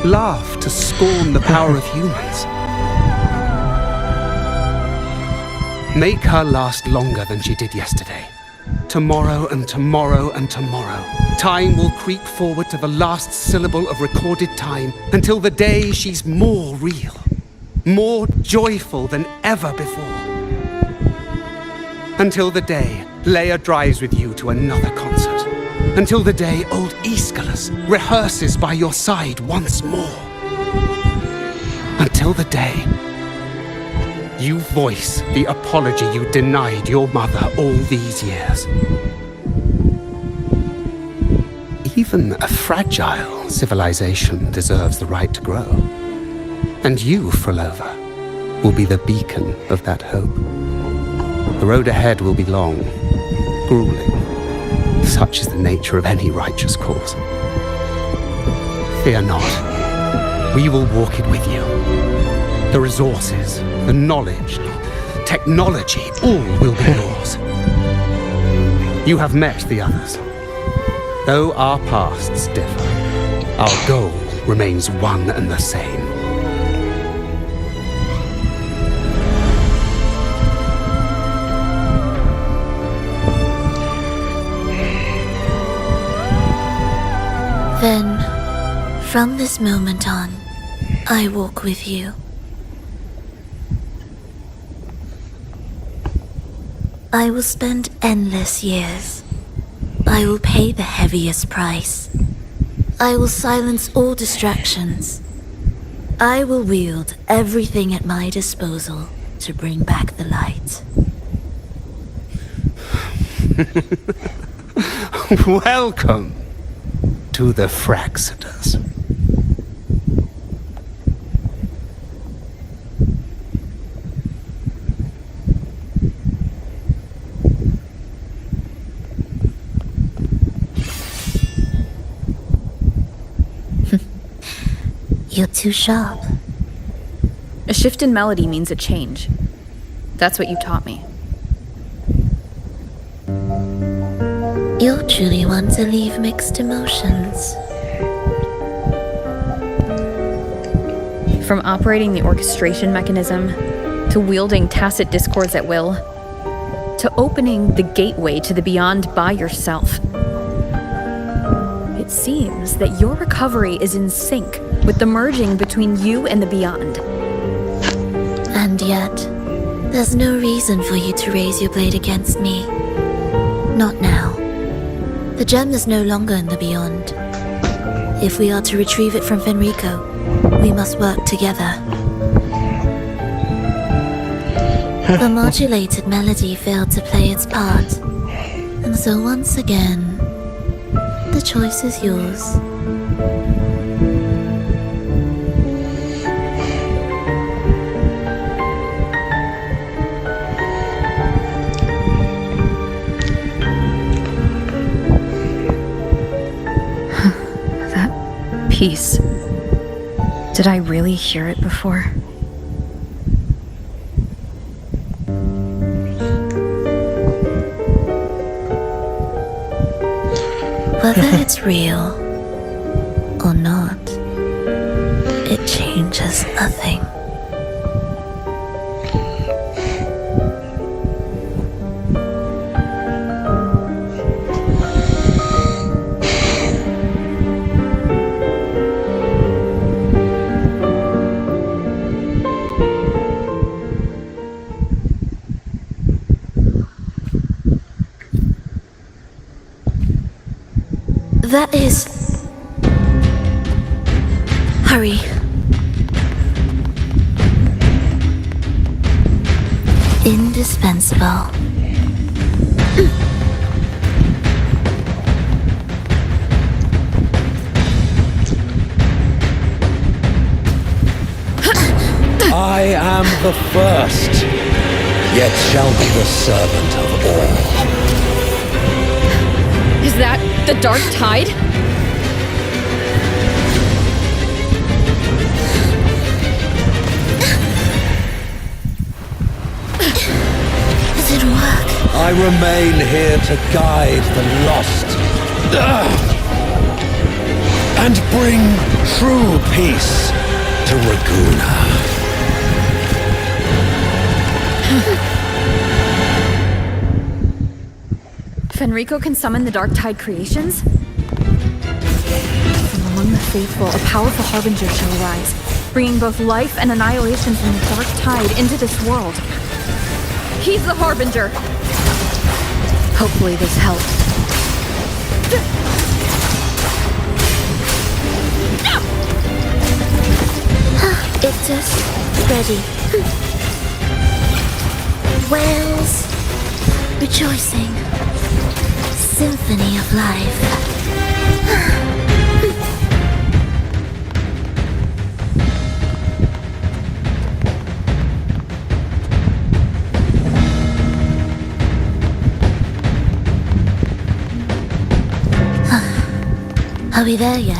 Speaker 3: Laugh to scorn the power of humans. Make her last longer than she did yesterday. Tomorrow and tomorrow and tomorrow. Time will creep forward to the last syllable of recorded time until the day she's more real, more joyful than ever before. Until the day Leia drives with you to another concert. Until the day old Aeschylus rehearses by your side once more. Until the day you voice the apology you denied your mother all these years. Even a fragile civilization deserves the right to grow. And you, Frolova, will be the beacon of that hope. The road ahead will be long, grueling. Such is the nature of any righteous cause. Fear not. We will walk it with you. The resources, the knowledge, technology, all will be yours. You have met the others. Though our pasts differ, our goal remains one and the same.
Speaker 1: Then, from this moment on, I walk with you. I will spend endless years. I will pay the heaviest price. I will silence all distractions. I will wield everything at my disposal to bring back the light.
Speaker 3: Welcome to the Fraxiters.
Speaker 1: You're too sharp.
Speaker 2: A shift in melody means a change. That's what you taught me.
Speaker 1: You're truly one to leave mixed emotions.
Speaker 2: From operating the orchestration mechanism, to wielding tacit discords at will, to opening the gateway to the beyond by yourself. It seems that your recovery is in sync with the merging between you and the beyond.
Speaker 1: And yet, there's no reason for you to raise your blade against me. Not now. The gem is no longer in the beyond. If we are to retrieve it from Fenrico, we must work together. The modulated melody failed to play its part, and so once again, the choice is yours.
Speaker 2: That piece. Did I really hear it before?
Speaker 1: Whether it's real or not, it changes nothing. That is... Hurry. Indispensable.
Speaker 5: I am the first, yet shall be the servant of all.
Speaker 2: Is that the dark tide?
Speaker 1: Does it work?
Speaker 5: I remain here to guide the lost. And bring true peace to Raguna.
Speaker 2: Fenrico can summon the Dark Tide creations? From among the faithful, a powerful harbinger shall arise, bringing both life and annihilation from the Dark Tide into this world. He's the harbinger! Hopefully this helps.
Speaker 1: It's just ready. Whales rejoicing. Symphony of life. Are we there yet?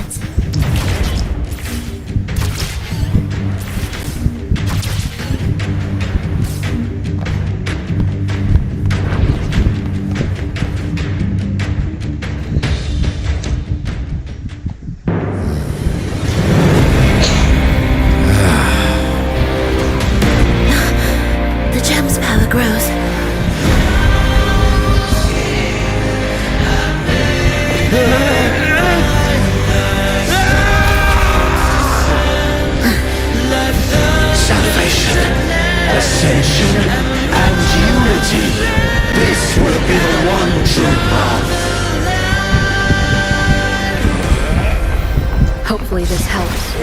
Speaker 2: Hopefully this helps.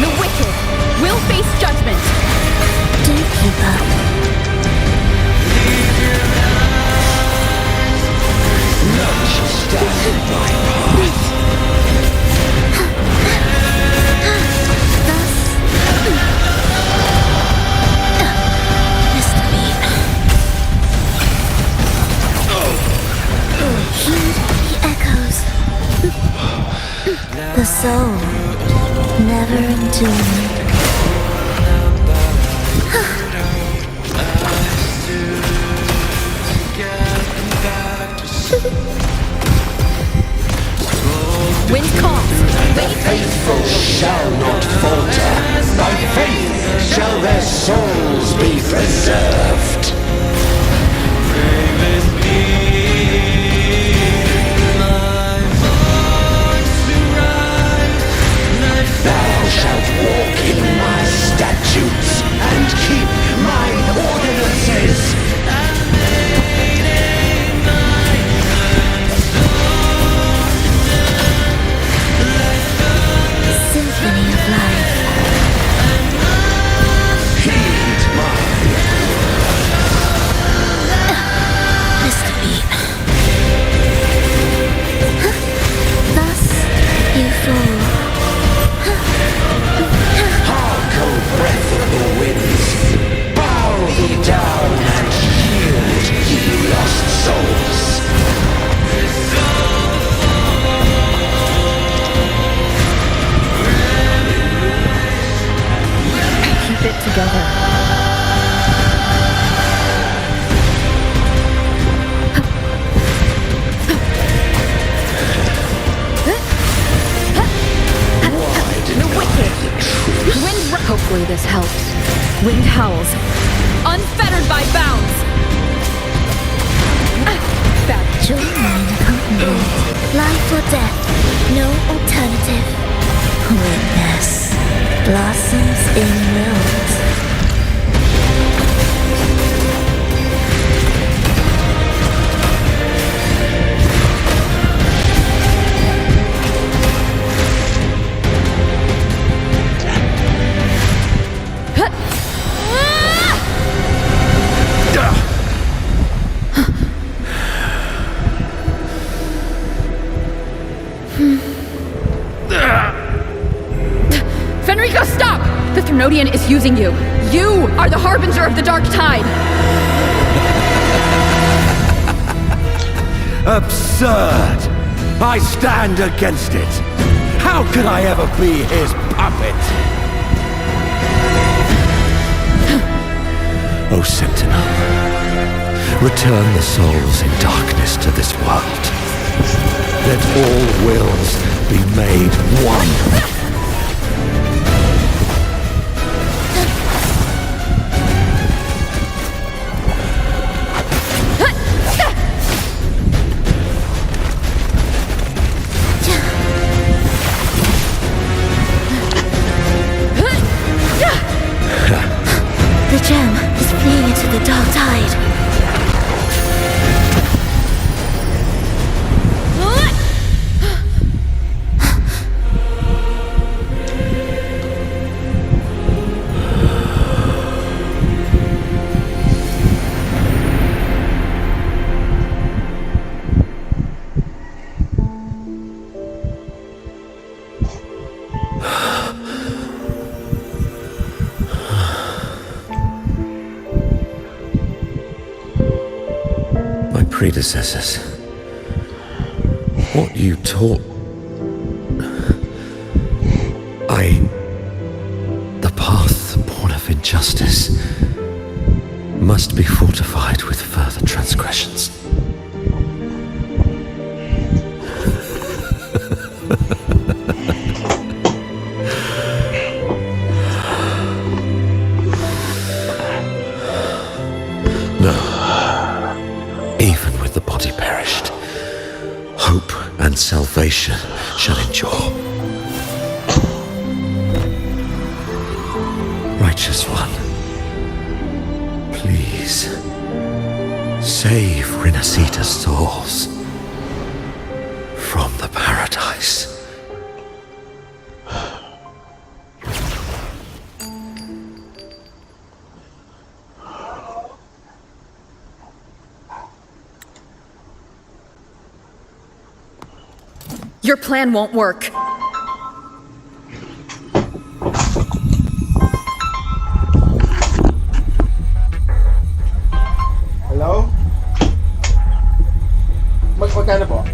Speaker 2: The wicked will face judgment.
Speaker 1: Do keep up.
Speaker 5: None shall stand in my path.
Speaker 1: Heed the echoes. The soul, never entombed.
Speaker 11: shall not falter. By faith shall their souls be preserved. Thou shalt walk in my statutes and keep my ordinances.
Speaker 1: Symphony of life.
Speaker 11: Heed my
Speaker 1: Mr. Beat. Thus you fall.
Speaker 11: hark, O breath of the winds. Bow thee down and yield, ye lost souls.
Speaker 2: Keep it together. Hopefully this helps. Wind howls, unfettered by bounds.
Speaker 1: Join mine accompaniment. Life or death, no alternative. Witness blossoms in rose.
Speaker 2: Fenrico, stop! The Thrunodian is using you. You are the harbinger of the dark tide.
Speaker 11: Absurd! I stand against it. How could I ever be his puppet? O Sentinel, return the souls in darkness to this world. Let all wills be made one.
Speaker 1: The gem is fleeing into the dark tide.
Speaker 11: Predecessors, what you taught, the path born of injustice must be fortified with further transgressions. Even with the body perished, hope and salvation shall endure. Righteous One, please save Rinasita's souls from the paradise.
Speaker 2: Your plan won't work.
Speaker 9: Hello? Magkano po?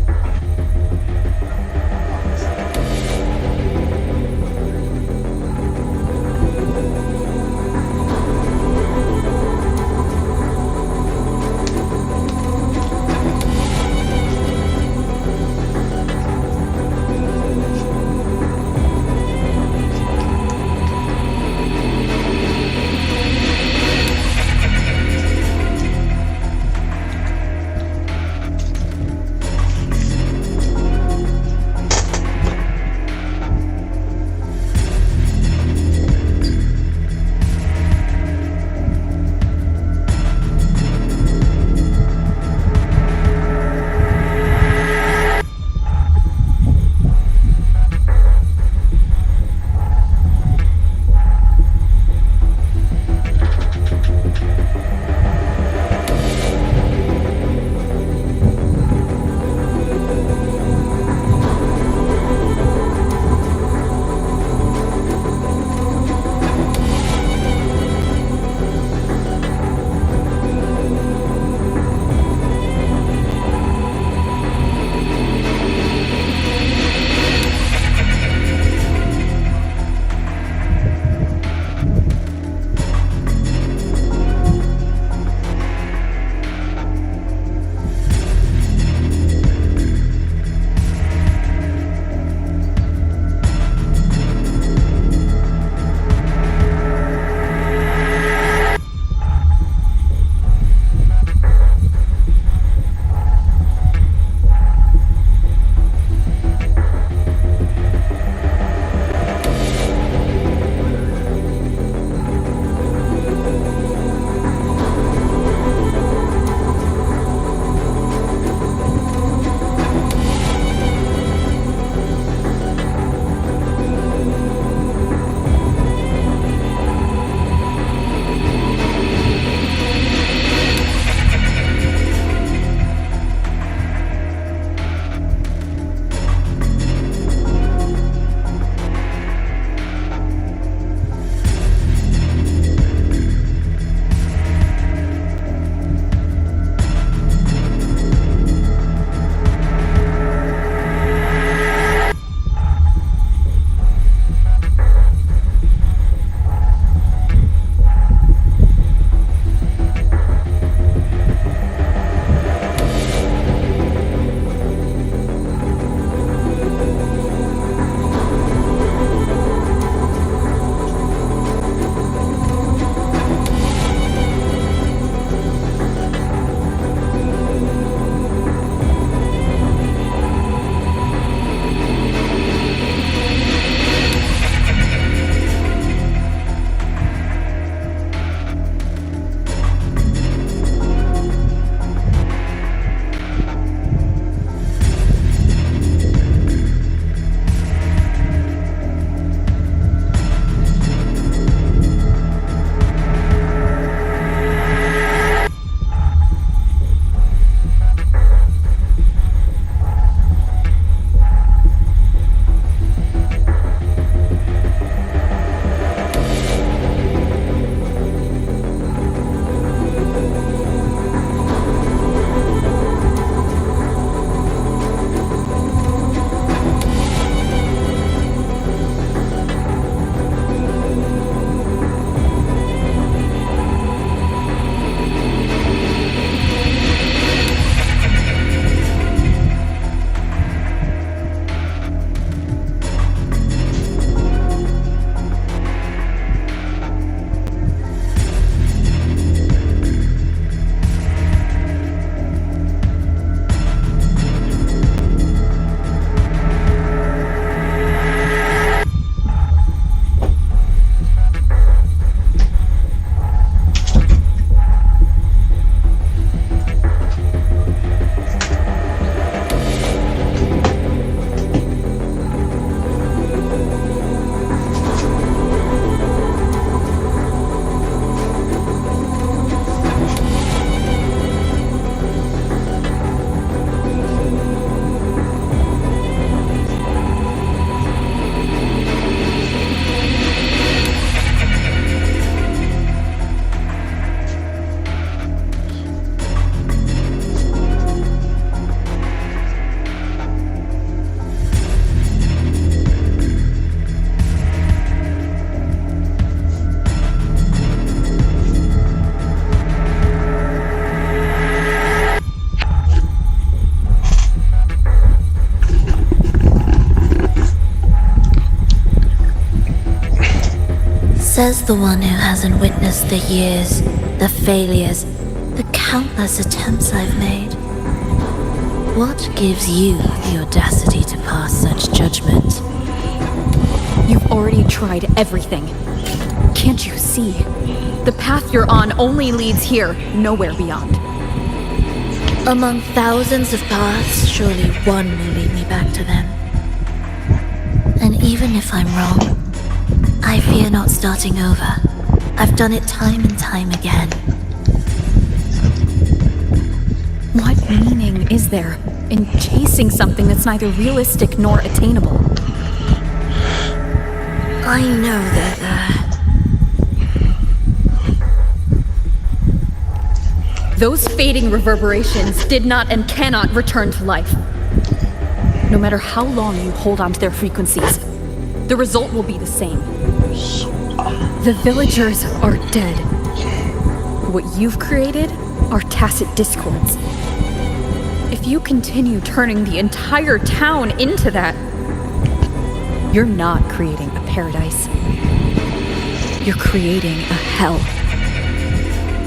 Speaker 1: the one who hasn't witnessed the years, the failures, the countless attempts I've made. What gives you the audacity to pass such judgment?
Speaker 2: You've already tried everything. Can't you see? The path you're on only leads here, nowhere beyond.
Speaker 1: Among thousands of paths, surely one will lead me back to them. And even if I'm wrong, I fear not starting over. I've done it time and time again.
Speaker 2: What meaning is there in chasing something that's neither realistic nor attainable?
Speaker 1: I know they're there.
Speaker 2: Those fading reverberations did not and cannot return to life. No matter how long you hold on to their frequencies, the result will be the same. The villagers are dead. What you've created are tacit discords. If you continue turning the entire town into that, you're not creating a paradise. You're creating a hell.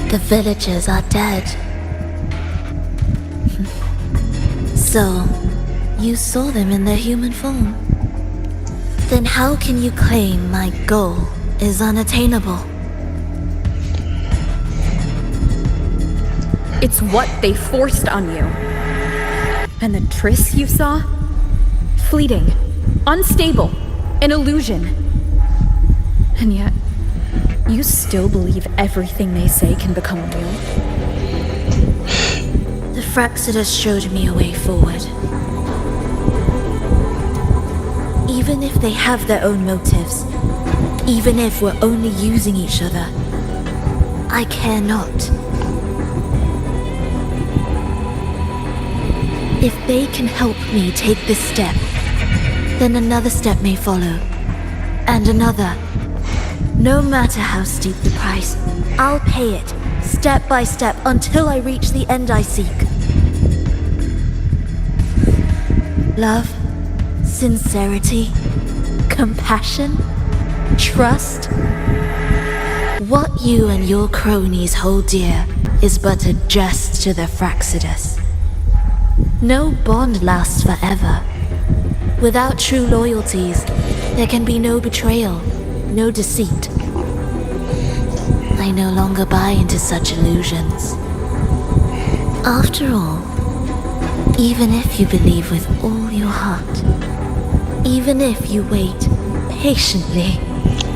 Speaker 1: The villagers are dead. So, you saw them in their human form. Then how can you claim my goal is unattainable?
Speaker 2: It's what they forced on you. And the tryst you saw? Fleeting, unstable, an illusion. And yet, you still believe everything they say can become real?
Speaker 1: The Fraxidus showed me a way forward. Even if they have their own motives, even if we're only using each other, I care not. If they can help me take this step, then another step may follow, and another. No matter how steep the price, I'll pay it, step by step, until I reach the end I seek. Love, sincerity, compassion, trust. What you and your cronies hold dear is but a jest to the Fraxidus. No bond lasts forever. Without true loyalties, there can be no betrayal, no deceit. I no longer buy into such illusions. After all, even if you believe with all your heart, even if you wait patiently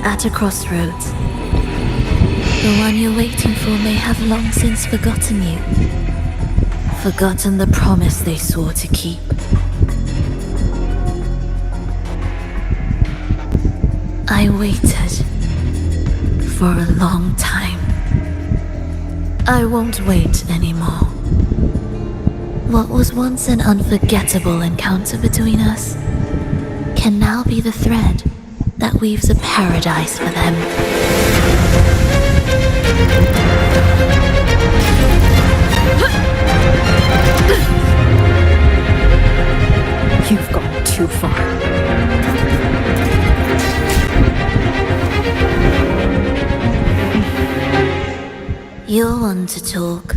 Speaker 1: at a crossroads, the one you're waiting for may have long since forgotten you, forgotten the promise they swore to keep. I waited for a long time. I won't wait anymore. What was once an unforgettable encounter between us can now be the thread that weaves a paradise for them.
Speaker 2: You've gone too far.
Speaker 1: You're one to talk.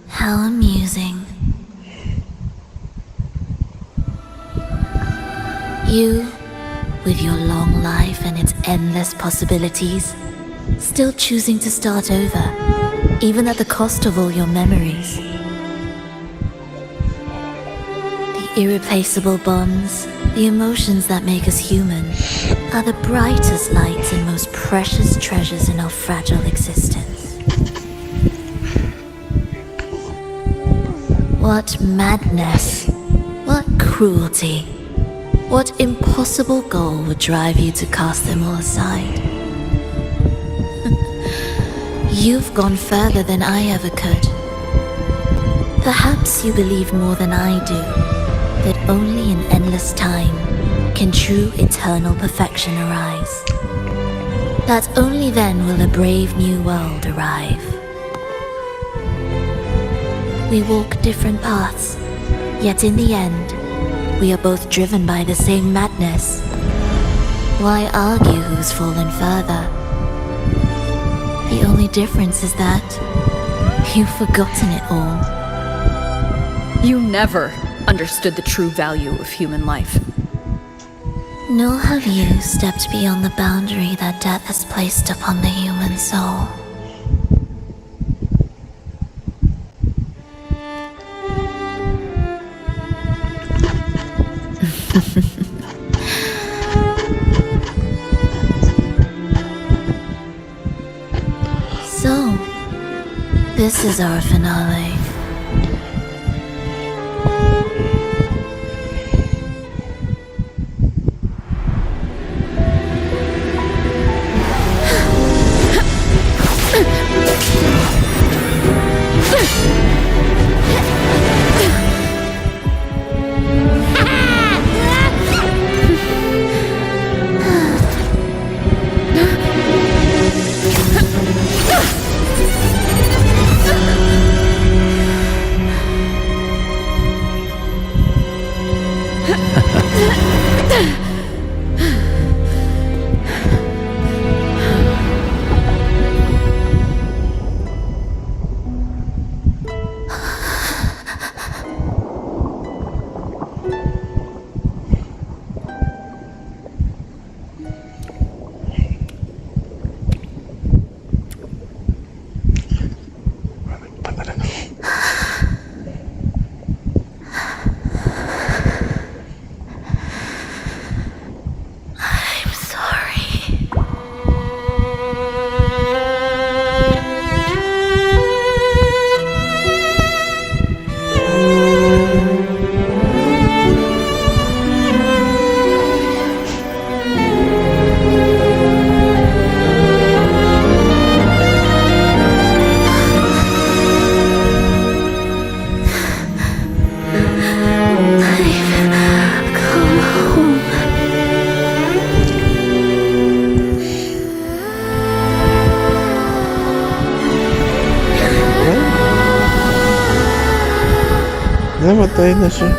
Speaker 1: How amusing. You, with your long life and its endless possibilities, still choosing to start over, even at the cost of all your memories. The irreplaceable bonds, the emotions that make us human, are the brightest lights and most precious treasures in our fragile existence. What madness, what cruelty, what impossible goal would drive you to cast them all aside? You've gone further than I ever could. Perhaps you believe more than I do, that only in endless time can true eternal perfection arise. That only then will a brave new world arrive. We walk different paths, yet in the end, we are both driven by the same madness. Why argue who's fallen further? difference is that you've forgotten it all.
Speaker 2: You never understood the true value of human life.
Speaker 1: Nor have you stepped beyond the boundary that death has placed upon the human soul. So, this is our finale.
Speaker 9: Namatay na siya.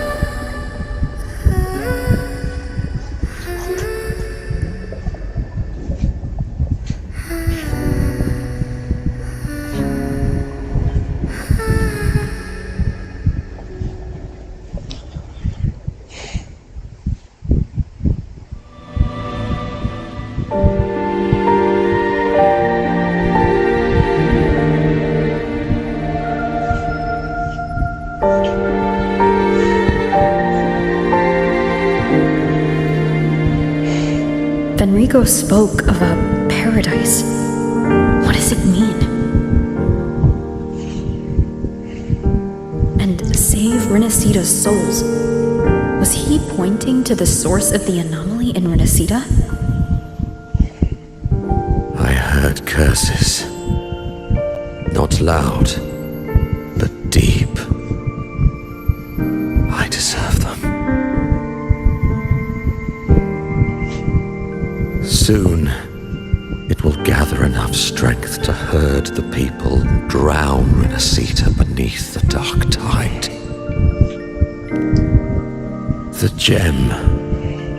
Speaker 2: Fenrico spoke of a paradise. What does it mean? And save Renacita's souls. Was he pointing to the source of the anomaly in Renacita?
Speaker 5: I heard curses. Not loud, but deep. I deserve them. Soon, it will gather enough strength to herd the people and drown Renacita beneath the dark tide. The gem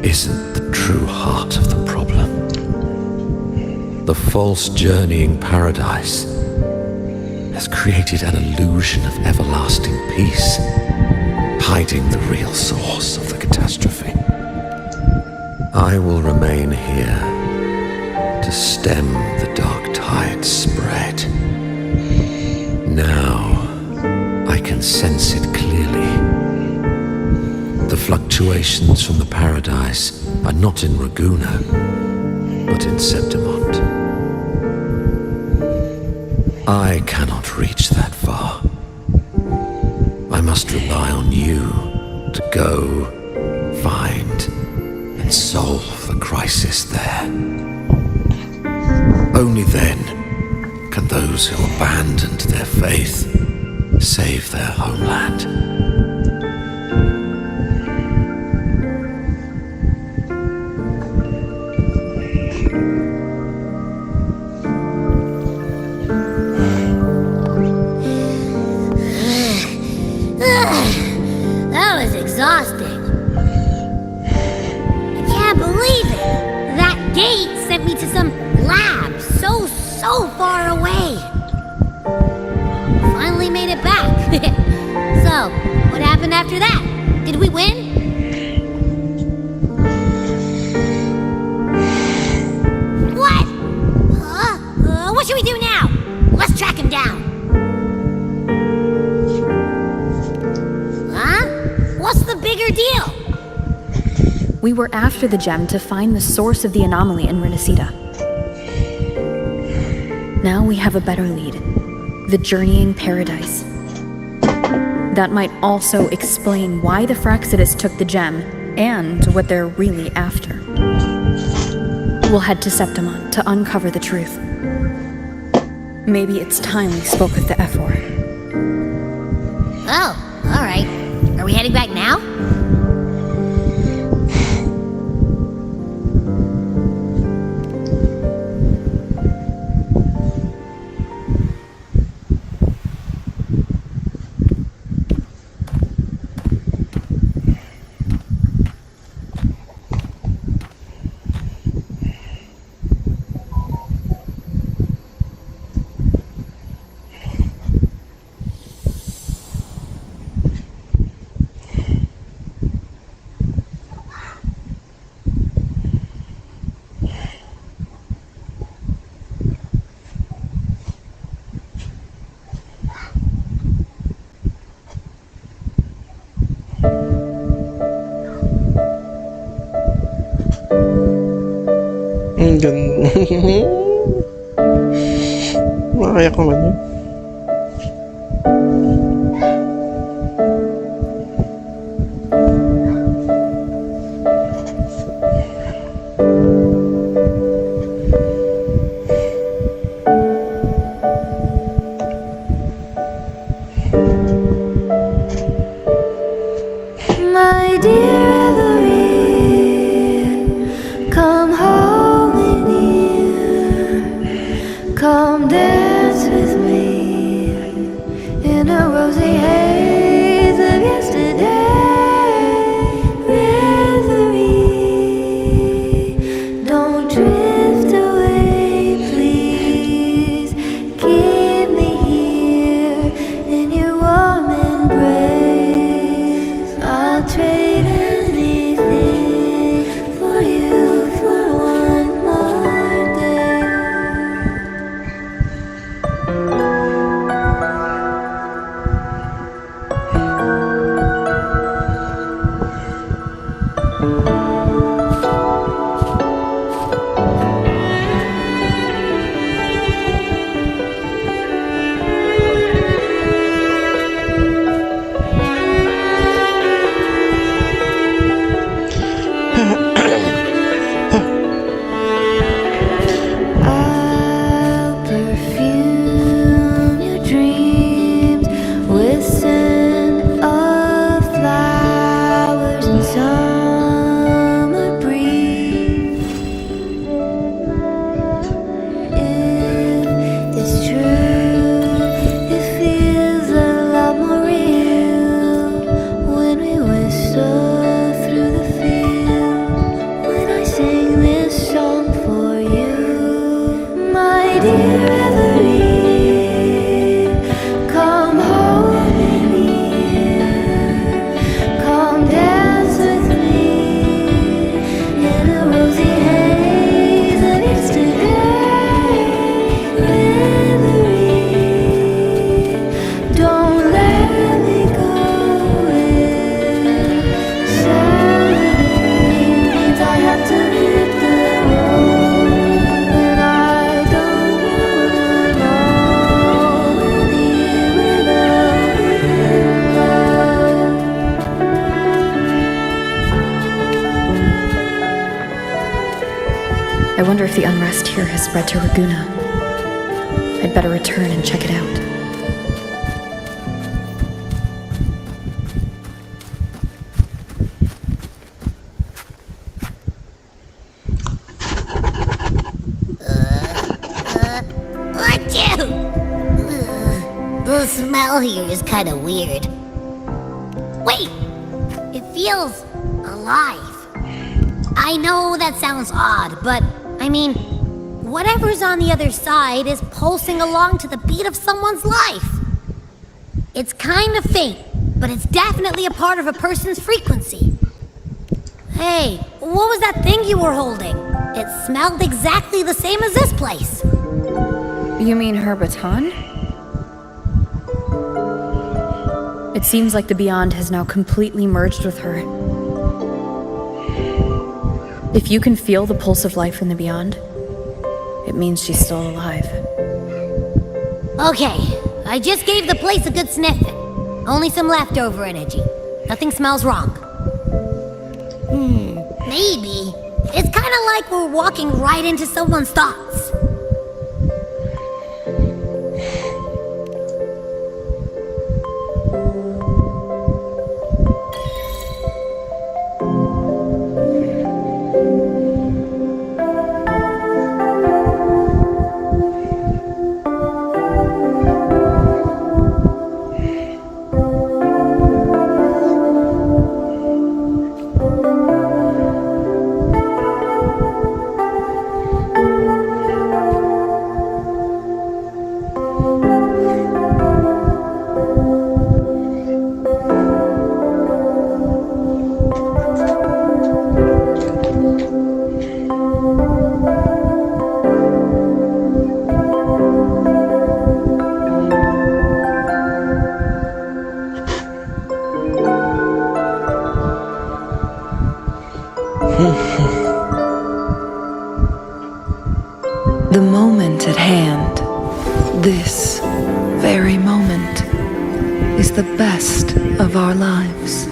Speaker 5: isn't the true heart of the problem. The false journeying paradise has created an illusion of everlasting peace, hiding the real source of the catastrophe. I will remain here to stem the dark tide's spread. Now I can sense it clearly. The fluctuations from the paradise are not in Raguna, but in Septimont. I cannot reach that far. I must rely on you to go, find, and solve the crisis there. Only then can those who abandoned their faith save their homeland.
Speaker 4: That was exhausting. I can't believe it. That gate sent me to some lab so far away. it back. So, what happened after that? Did we win? What? What should we do now? Let's track him down. Huh? What's the bigger deal?
Speaker 2: We were after the gem to find the source of the anomaly in Renacida. Now we have a better lead. The Journeying Paradise. That might also explain why the Fraxidus took the gem, and what they're really after. We'll head to Septimon to uncover the truth. Maybe it's time we spoke with the Ephor.
Speaker 4: Oh, alright. Are we heading back now?
Speaker 9: Ang ganda. Makaya ko man yun.
Speaker 1: My dear Eloise, come home in here. Come dance with me in a rosy haze of yesterday. Reverie, don't drift away, please. Keep me here in your warm embrace. I'll trade anything for you for one more day. I'll perfume your dreams with scent of flowers and summer breeze. If it's true, it feels a lot more real when we whistle through the field. When I sing this song for you, my dear Reverie, come home in here. Come dance with me in a rosy haze of yesterday. Reverie, don't let me go. Means I have to hit the road, and I don't wanna know any without love.
Speaker 2: I wonder if the unrest here has spread to Raguna. I'd better return and check it out.
Speaker 4: Achoo! The smell here is kind of weird. Wait! It feels alive. I know that sounds odd, but I mean, whatever's on the other side is pulsing along to the beat of someone's life. It's kind of faint, but it's definitely a part of a person's frequency. Hey, what was that thing you were holding? It smelled exactly the same as this place.
Speaker 2: You mean her baton? It seems like the Beyond has now completely merged with her. If you can feel the pulse of life in the Beyond, it means she's still alive.
Speaker 4: Okay, I just gave the place a good sniffing. Only some leftover energy. Nothing smells wrong. Maybe. It's kind of like we're walking right into someone's thoughts.
Speaker 12: The moment at hand, this very moment, is the best of our lives.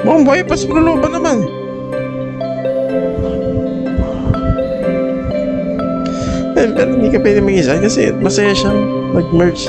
Speaker 9: Mukhang buhay pa sa looban naman. Pero hindi ka pwede mag-isa kasi masaya siyang nag-merge